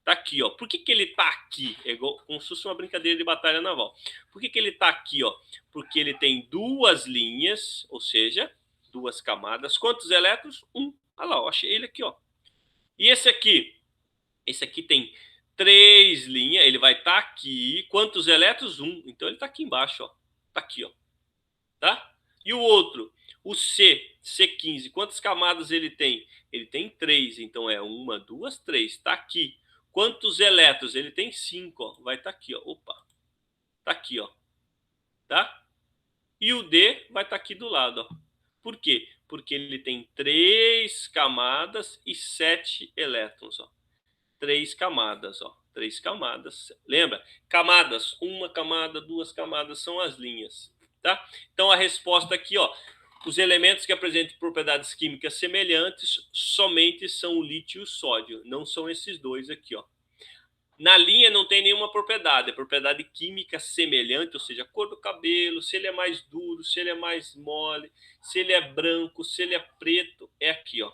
tá aqui, ó. Por que ele tá aqui? É igual, como se fosse uma brincadeira de batalha naval. Por que ele tá aqui, ó? Porque ele tem duas linhas, ou seja, duas camadas. Quantos elétrons? Olha lá, ó, achei ele aqui, ó. E esse aqui? Esse aqui tem 3 linhas, ele vai estar aqui. Quantos elétrons? Então ele tá aqui embaixo, ó. Tá aqui, ó. Tá? E o outro? O C15, quantas camadas ele tem? Ele tem 3, então é 1, 2, 3. Tá aqui. Quantos elétrons? Ele tem 5, ó. Vai estar aqui, ó. Opa. Tá aqui, ó. Tá? E o D vai estar aqui do lado, ó. Por quê? Porque ele tem 3 camadas e 7 elétrons, ó. 3 camadas, ó. 3 camadas. Lembra? Camadas. Uma camada, duas camadas são as linhas, tá? Então a resposta aqui, ó. Os elementos que apresentam propriedades químicas semelhantes somente são o lítio e o sódio. Não são esses dois aqui, ó. Na linha não tem nenhuma propriedade, é propriedade química semelhante, ou seja, a cor do cabelo, se ele é mais duro, se ele é mais mole, se ele é branco, se ele é preto, é aqui, ó.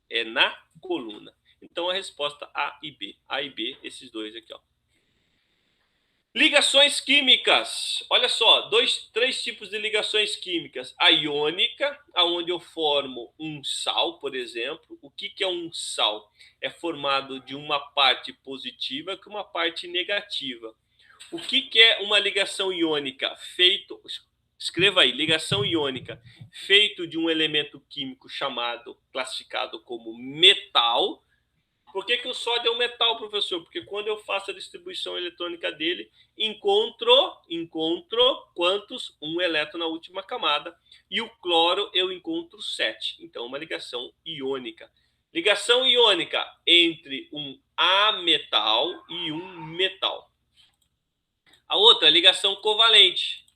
É na coluna. Então a resposta A e B. A e B, esses dois aqui, ó. Ligações químicas. Olha só, três tipos de ligações químicas. A iônica, aonde eu formo um sal, por exemplo. O que é um sal? É formado de uma parte positiva com uma parte negativa. O que é uma ligação iônica? Escreva aí, ligação iônica, feito de um elemento químico classificado como metal. Por que o sódio é um metal, professor? Porque quando eu faço a distribuição eletrônica dele, encontro quantos? Um elétron na última camada. E o cloro eu encontro 7. Então, uma ligação iônica. Ligação iônica entre um ametal e um metal. A outra, ligação covalente.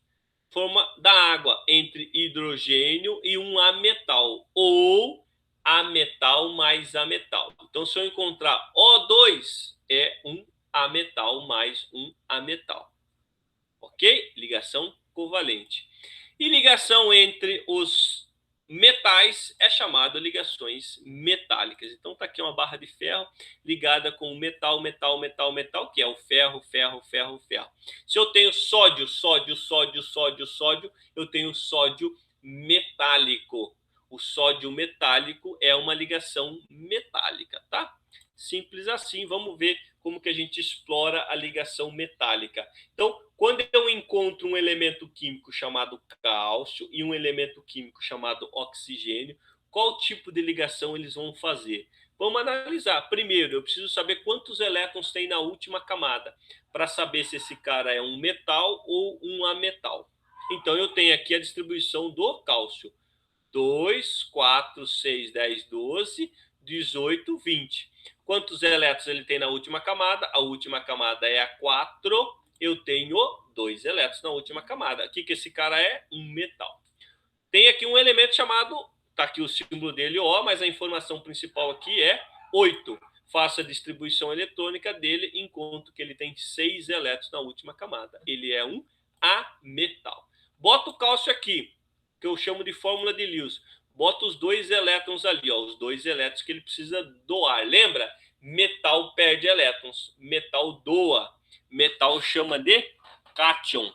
Forma da água entre hidrogênio e um ametal. Ou ametal mais ametal. Então, se eu encontrar O2, é um ametal mais um ametal. Ok? Ligação covalente. E ligação entre os metais é chamada ligações metálicas. Então, está aqui uma barra de ferro ligada com metal, metal, metal, metal, que é o ferro, ferro, ferro, ferro. Se eu tenho sódio, sódio, sódio, sódio, sódio, eu tenho sódio metálico. O sódio metálico é uma ligação metálica, tá? Simples assim. Vamos ver como que a gente explora a ligação metálica. Então, quando eu encontro um elemento químico chamado cálcio e um elemento químico chamado oxigênio, qual tipo de ligação eles vão fazer? Vamos analisar. Primeiro, eu preciso saber quantos elétrons tem na última camada, para saber se esse cara é um metal ou um ametal. Então, eu tenho aqui a distribuição do cálcio. 2, 4, 6, 10, 12, 18, 20. Quantos elétrons ele tem na última camada? A última camada é a 4. Eu tenho 2 elétrons na última camada. O que esse cara é? Um metal. Tem aqui um elemento chamado, está aqui o símbolo dele, O, mas a informação principal aqui é 8. Faço a distribuição eletrônica dele, enquanto que ele tem 6 elétrons na última camada. Ele é um ametal. Bota o cálcio aqui, que eu chamo de fórmula de Lewis. Bota os 2 elétrons ali, ó, os 2 elétrons que ele precisa doar. Lembra? Metal perde elétrons, metal doa. Metal chama de cátion.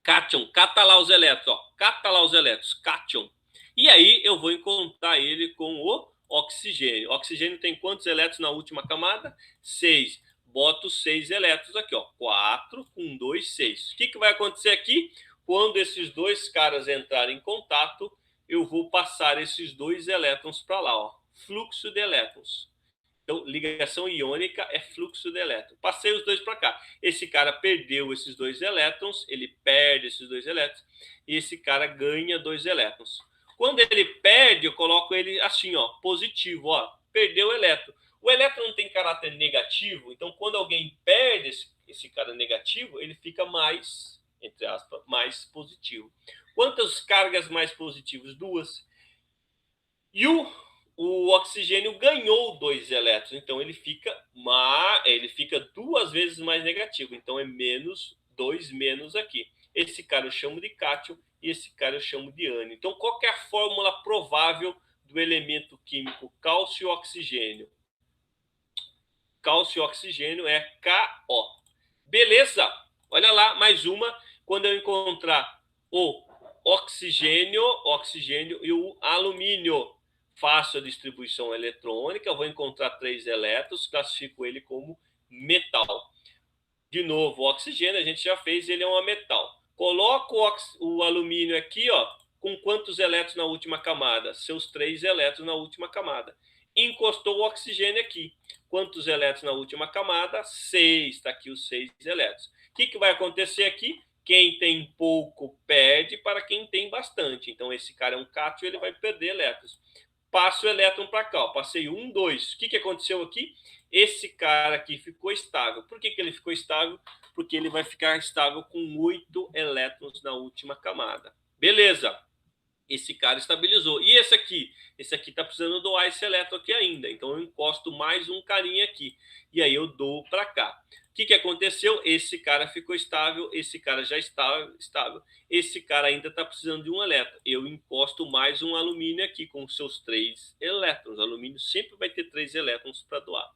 Cátion, cata lá os elétrons, ó. Cata lá os elétrons, cátion. E aí eu vou encontrar ele com o oxigênio. O oxigênio tem quantos elétrons na última camada? 6. Boto 6 elétrons aqui, ó. 4 com 2, 6. O que vai acontecer aqui? Quando esses dois caras entrarem em contato, eu vou passar esses 2 elétrons para lá, ó. Fluxo de elétrons. Então, ligação iônica é fluxo de elétrons. Passei os 2 para cá. Esse cara perdeu esses 2 elétrons, ele perde esses 2 elétrons, e esse cara ganha 2 elétrons. Quando ele perde, eu coloco ele assim, ó, positivo, ó, perdeu o elétron. O elétron não tem caráter negativo, então quando alguém perde esse cara negativo, ele fica mais, entre aspas, mais positivo. Quantas cargas mais positivas? 2. E o oxigênio ganhou 2 elétrons, então ele fica 2 vezes mais negativo, então é menos 2 menos aqui. Esse cara eu chamo de cátion e esse cara eu chamo de ânion. Então, qual é a fórmula provável do elemento químico cálcio e oxigênio? Cálcio e oxigênio é KO. Beleza? Olha lá, mais uma. Quando eu encontrar o oxigênio e o alumínio, faço a distribuição eletrônica, vou encontrar 3 elétrons, classifico ele como metal. De novo, o oxigênio a gente já fez, ele é um metal. Coloco o alumínio aqui, ó, com quantos elétrons na última camada? Seus 3 elétrons na última camada. Encostou o oxigênio aqui. Quantos elétrons na última camada? 6. Está aqui os 6 elétrons. O que vai acontecer aqui? Quem tem pouco perde para quem tem bastante. Então, esse cara é um cátion, ele vai perder elétrons. Passo o elétron para cá, ó. Passei 1, 2. O que aconteceu aqui? Esse cara aqui ficou estável. Por que ele ficou estável? Porque ele vai ficar estável com 8 elétrons na última camada. Beleza. Esse cara estabilizou. E esse aqui? Esse aqui está precisando doar esse elétron aqui ainda. Então, eu encosto mais um carinha aqui. E aí, eu dou para cá. O que aconteceu? Esse cara ficou estável, esse cara já está estável, esse cara ainda está precisando de um elétron. Eu encosto mais um alumínio aqui com seus 3 elétrons. O alumínio sempre vai ter 3 elétrons para doar.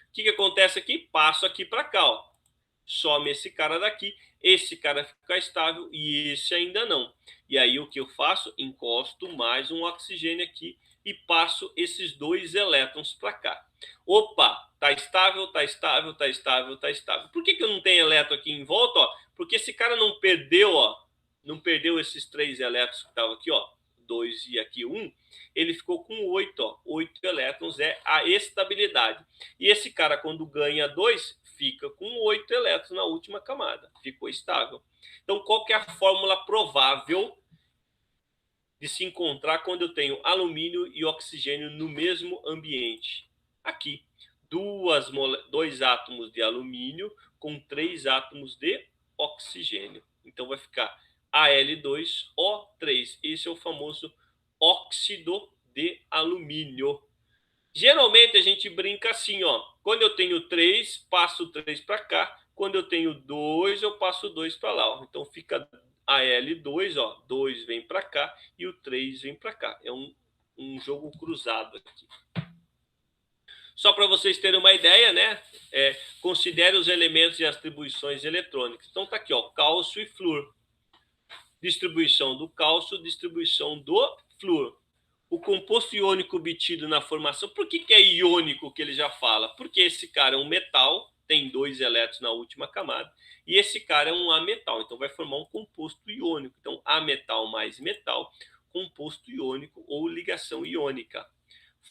O que acontece aqui? Passo aqui para cá, ó. Some esse cara daqui, esse cara fica estável e esse ainda não. E aí o que eu faço? Encosto mais um oxigênio aqui e passo esses 2 elétrons para cá. Opa, tá estável, tá estável, tá estável, tá estável. Por que eu não tenho elétron aqui em volta? Ó? Porque esse cara não perdeu, ó, não perdeu esses 3 elétrons que estavam aqui, ó, 2 e aqui 1, ele ficou com 8, ó, 8 elétrons é a estabilidade. E esse cara, quando ganha 2, fica com 8 elétrons na última camada, ficou estável. Então, qual que é a fórmula provável de se encontrar quando eu tenho alumínio e oxigênio no mesmo ambiente? Aqui, 2 átomos de alumínio com 3 átomos de oxigênio. Então, vai ficar Al2O3. Esse é o famoso óxido de alumínio. Geralmente, a gente brinca assim, ó. Quando eu tenho 3, passo 3 para cá. Quando eu tenho 2, eu passo 2 para lá. Ó. Então, fica Al2, ó. 2 vem para cá e o 3 vem para cá. É um jogo cruzado aqui. Só para vocês terem uma ideia, né? Considere os elementos e as atribuições eletrônicas. Então, tá aqui, ó. Cálcio e flúor. Distribuição do cálcio, distribuição do flúor. o composto iônico obtido na formação. Por que é iônico que ele já fala? Porque esse cara é um metal, tem 2 elétrons na última camada, e esse cara é um ametal, então vai formar um composto iônico. Então, ametal mais metal, composto iônico ou ligação iônica.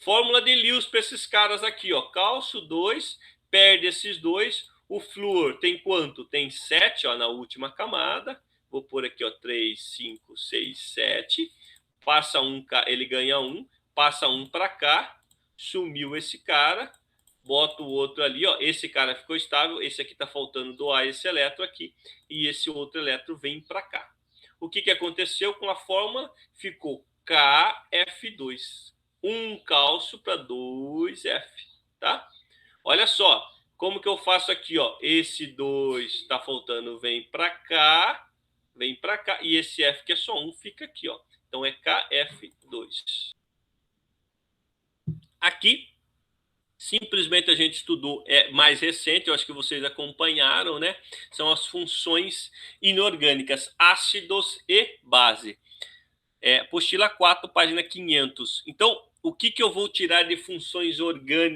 Fórmula de Lewis para esses caras aqui, ó. Cálcio 2, perde esses 2. O flúor tem quanto? Tem 7, ó, na última camada. Vou pôr aqui, ó, 3, 5, 6, 7. Passa um, ele ganha 1. Passa um para cá. Sumiu esse cara. Bota o outro ali, ó. Esse cara ficou estável. Esse aqui tá faltando doar esse elétron aqui. E esse outro elétron vem para cá. O que aconteceu com a fórmula? Ficou KF2. 1 cálcio para 2F, tá? Olha só, como que eu faço aqui, ó? Esse 2 está faltando, vem para cá, e esse F que é só 1 fica aqui, ó. Então é KF2. Aqui, simplesmente a gente estudou, é mais recente, eu acho que vocês acompanharam, né? São as funções inorgânicas, ácidos e base. Apostila 4, página 500. Então, o que eu vou tirar de funções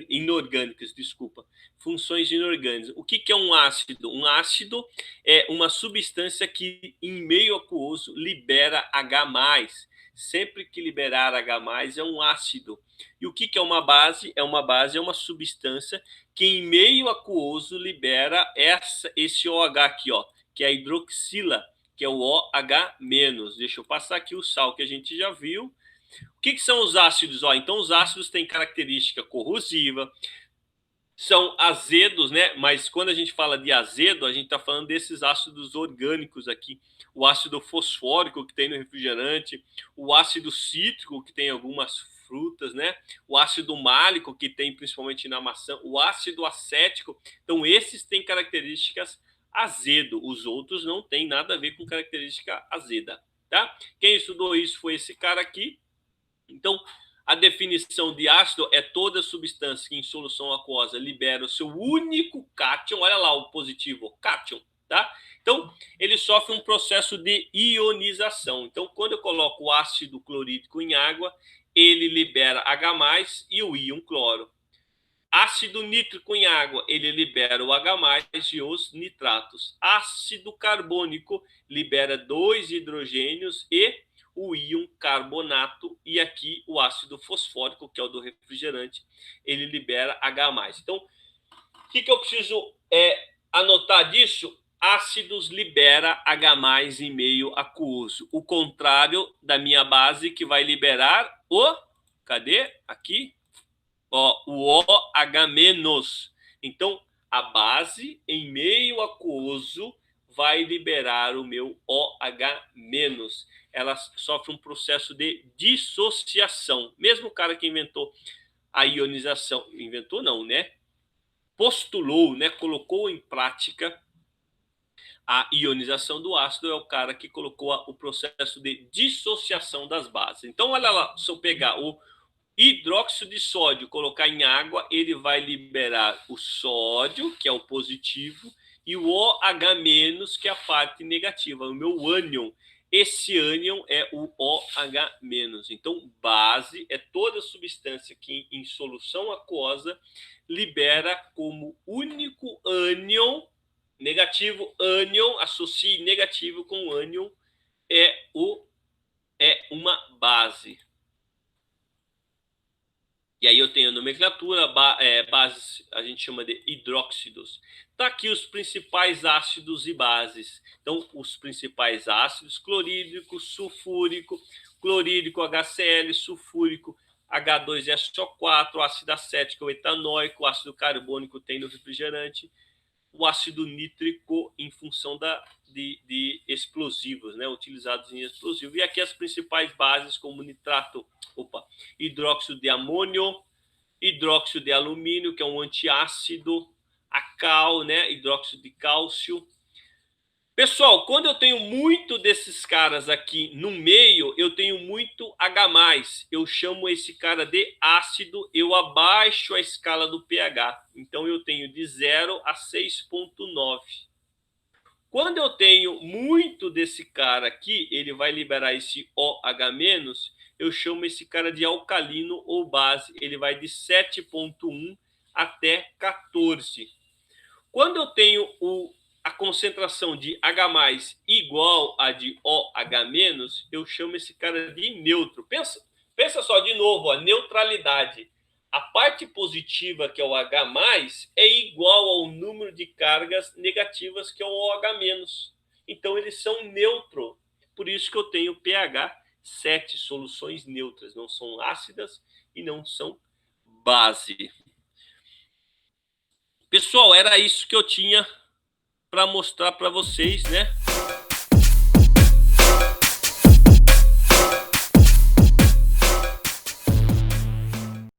inorgânicas? Desculpa. Funções inorgânicas. O que é um ácido? Um ácido é uma substância que, em meio aquoso, libera H+. Sempre que liberar H+, é um ácido. E o que é uma base? Uma base é uma substância que, em meio aquoso, libera esse OH aqui, ó, que é a hidroxila, que é o OH-. Deixa eu passar aqui o sal que a gente já viu. O que são os ácidos? Então, os ácidos têm característica corrosiva, são azedos, né? Mas quando a gente fala de azedo, a gente está falando desses ácidos orgânicos aqui. O ácido fosfórico que tem no refrigerante, o ácido cítrico que tem algumas frutas, né? O ácido málico que tem principalmente na maçã, o ácido acético. Então, esses têm características azedo, os outros não têm nada a ver com característica azeda, tá? Quem estudou isso foi esse cara aqui. Então, a definição de ácido é toda substância que em solução aquosa libera o seu único cátion, olha lá o positivo, cátion, tá? Então, ele sofre um processo de ionização. Então, quando eu coloco o ácido clorídrico em água, ele libera H+, e o íon cloro. Ácido nítrico em água, ele libera o H+, e os nitratos. Ácido carbônico libera 2 hidrogênios e o íon carbonato, e aqui o ácido fosfórico, que é o do refrigerante, ele libera H+. Então, o que eu preciso anotar disso? Ácidos libera H+ em meio aquoso. O contrário da minha base, que vai liberar o... Cadê? Aqui. O OH-. Então, a base em meio aquoso vai liberar o meu OH-. Ela sofre um processo de dissociação. Mesmo o cara que inventou a ionização, inventou não, né? Postulou, né? Colocou em prática a ionização do ácido, é o cara que colocou o processo de dissociação das bases. Então, olha lá, se eu pegar o hidróxido de sódio, colocar em água, ele vai liberar o sódio, que é o positivo, e o OH-, que é a parte negativa, o meu ânion. Esse ânion é o OH-. Então, base é toda substância que em solução aquosa libera como único ânion, negativo, ânion, associe negativo com ânion, é uma base. E aí eu tenho a nomenclatura, bases a gente chama de hidróxidos. Tá aqui os principais ácidos e bases. Então, os principais ácidos: clorídrico, sulfúrico, clorídrico HCl, sulfúrico H2SO4, ácido acético, o etanóico, o ácido carbônico tem no refrigerante, o ácido nítrico em função de explosivos, né, utilizados em explosivos. E aqui as principais bases, como hidróxido de amônio, hidróxido de alumínio, que é um antiácido, a cal, né, hidróxido de cálcio. Pessoal, quando eu tenho muito desses caras aqui no meio, eu tenho muito H+. Eu chamo esse cara de ácido, eu abaixo a escala do pH. Então, eu tenho de 0 a 6,9. Quando eu tenho muito desse cara aqui, ele vai liberar esse OH-, eu chamo esse cara de alcalino ou base. Ele vai de 7,1 até 14. Quando eu tenho a concentração de H+ igual a de OH-, eu chamo esse cara de neutro. Pensa só de novo, a neutralidade. A parte positiva, que é o H+, é igual ao número de cargas negativas, que é o OH-. Então, eles são neutro. Por isso que eu tenho pH 7, soluções neutras. Não são ácidas e não são base. Pessoal, era isso que eu tinha para mostrar para vocês, né?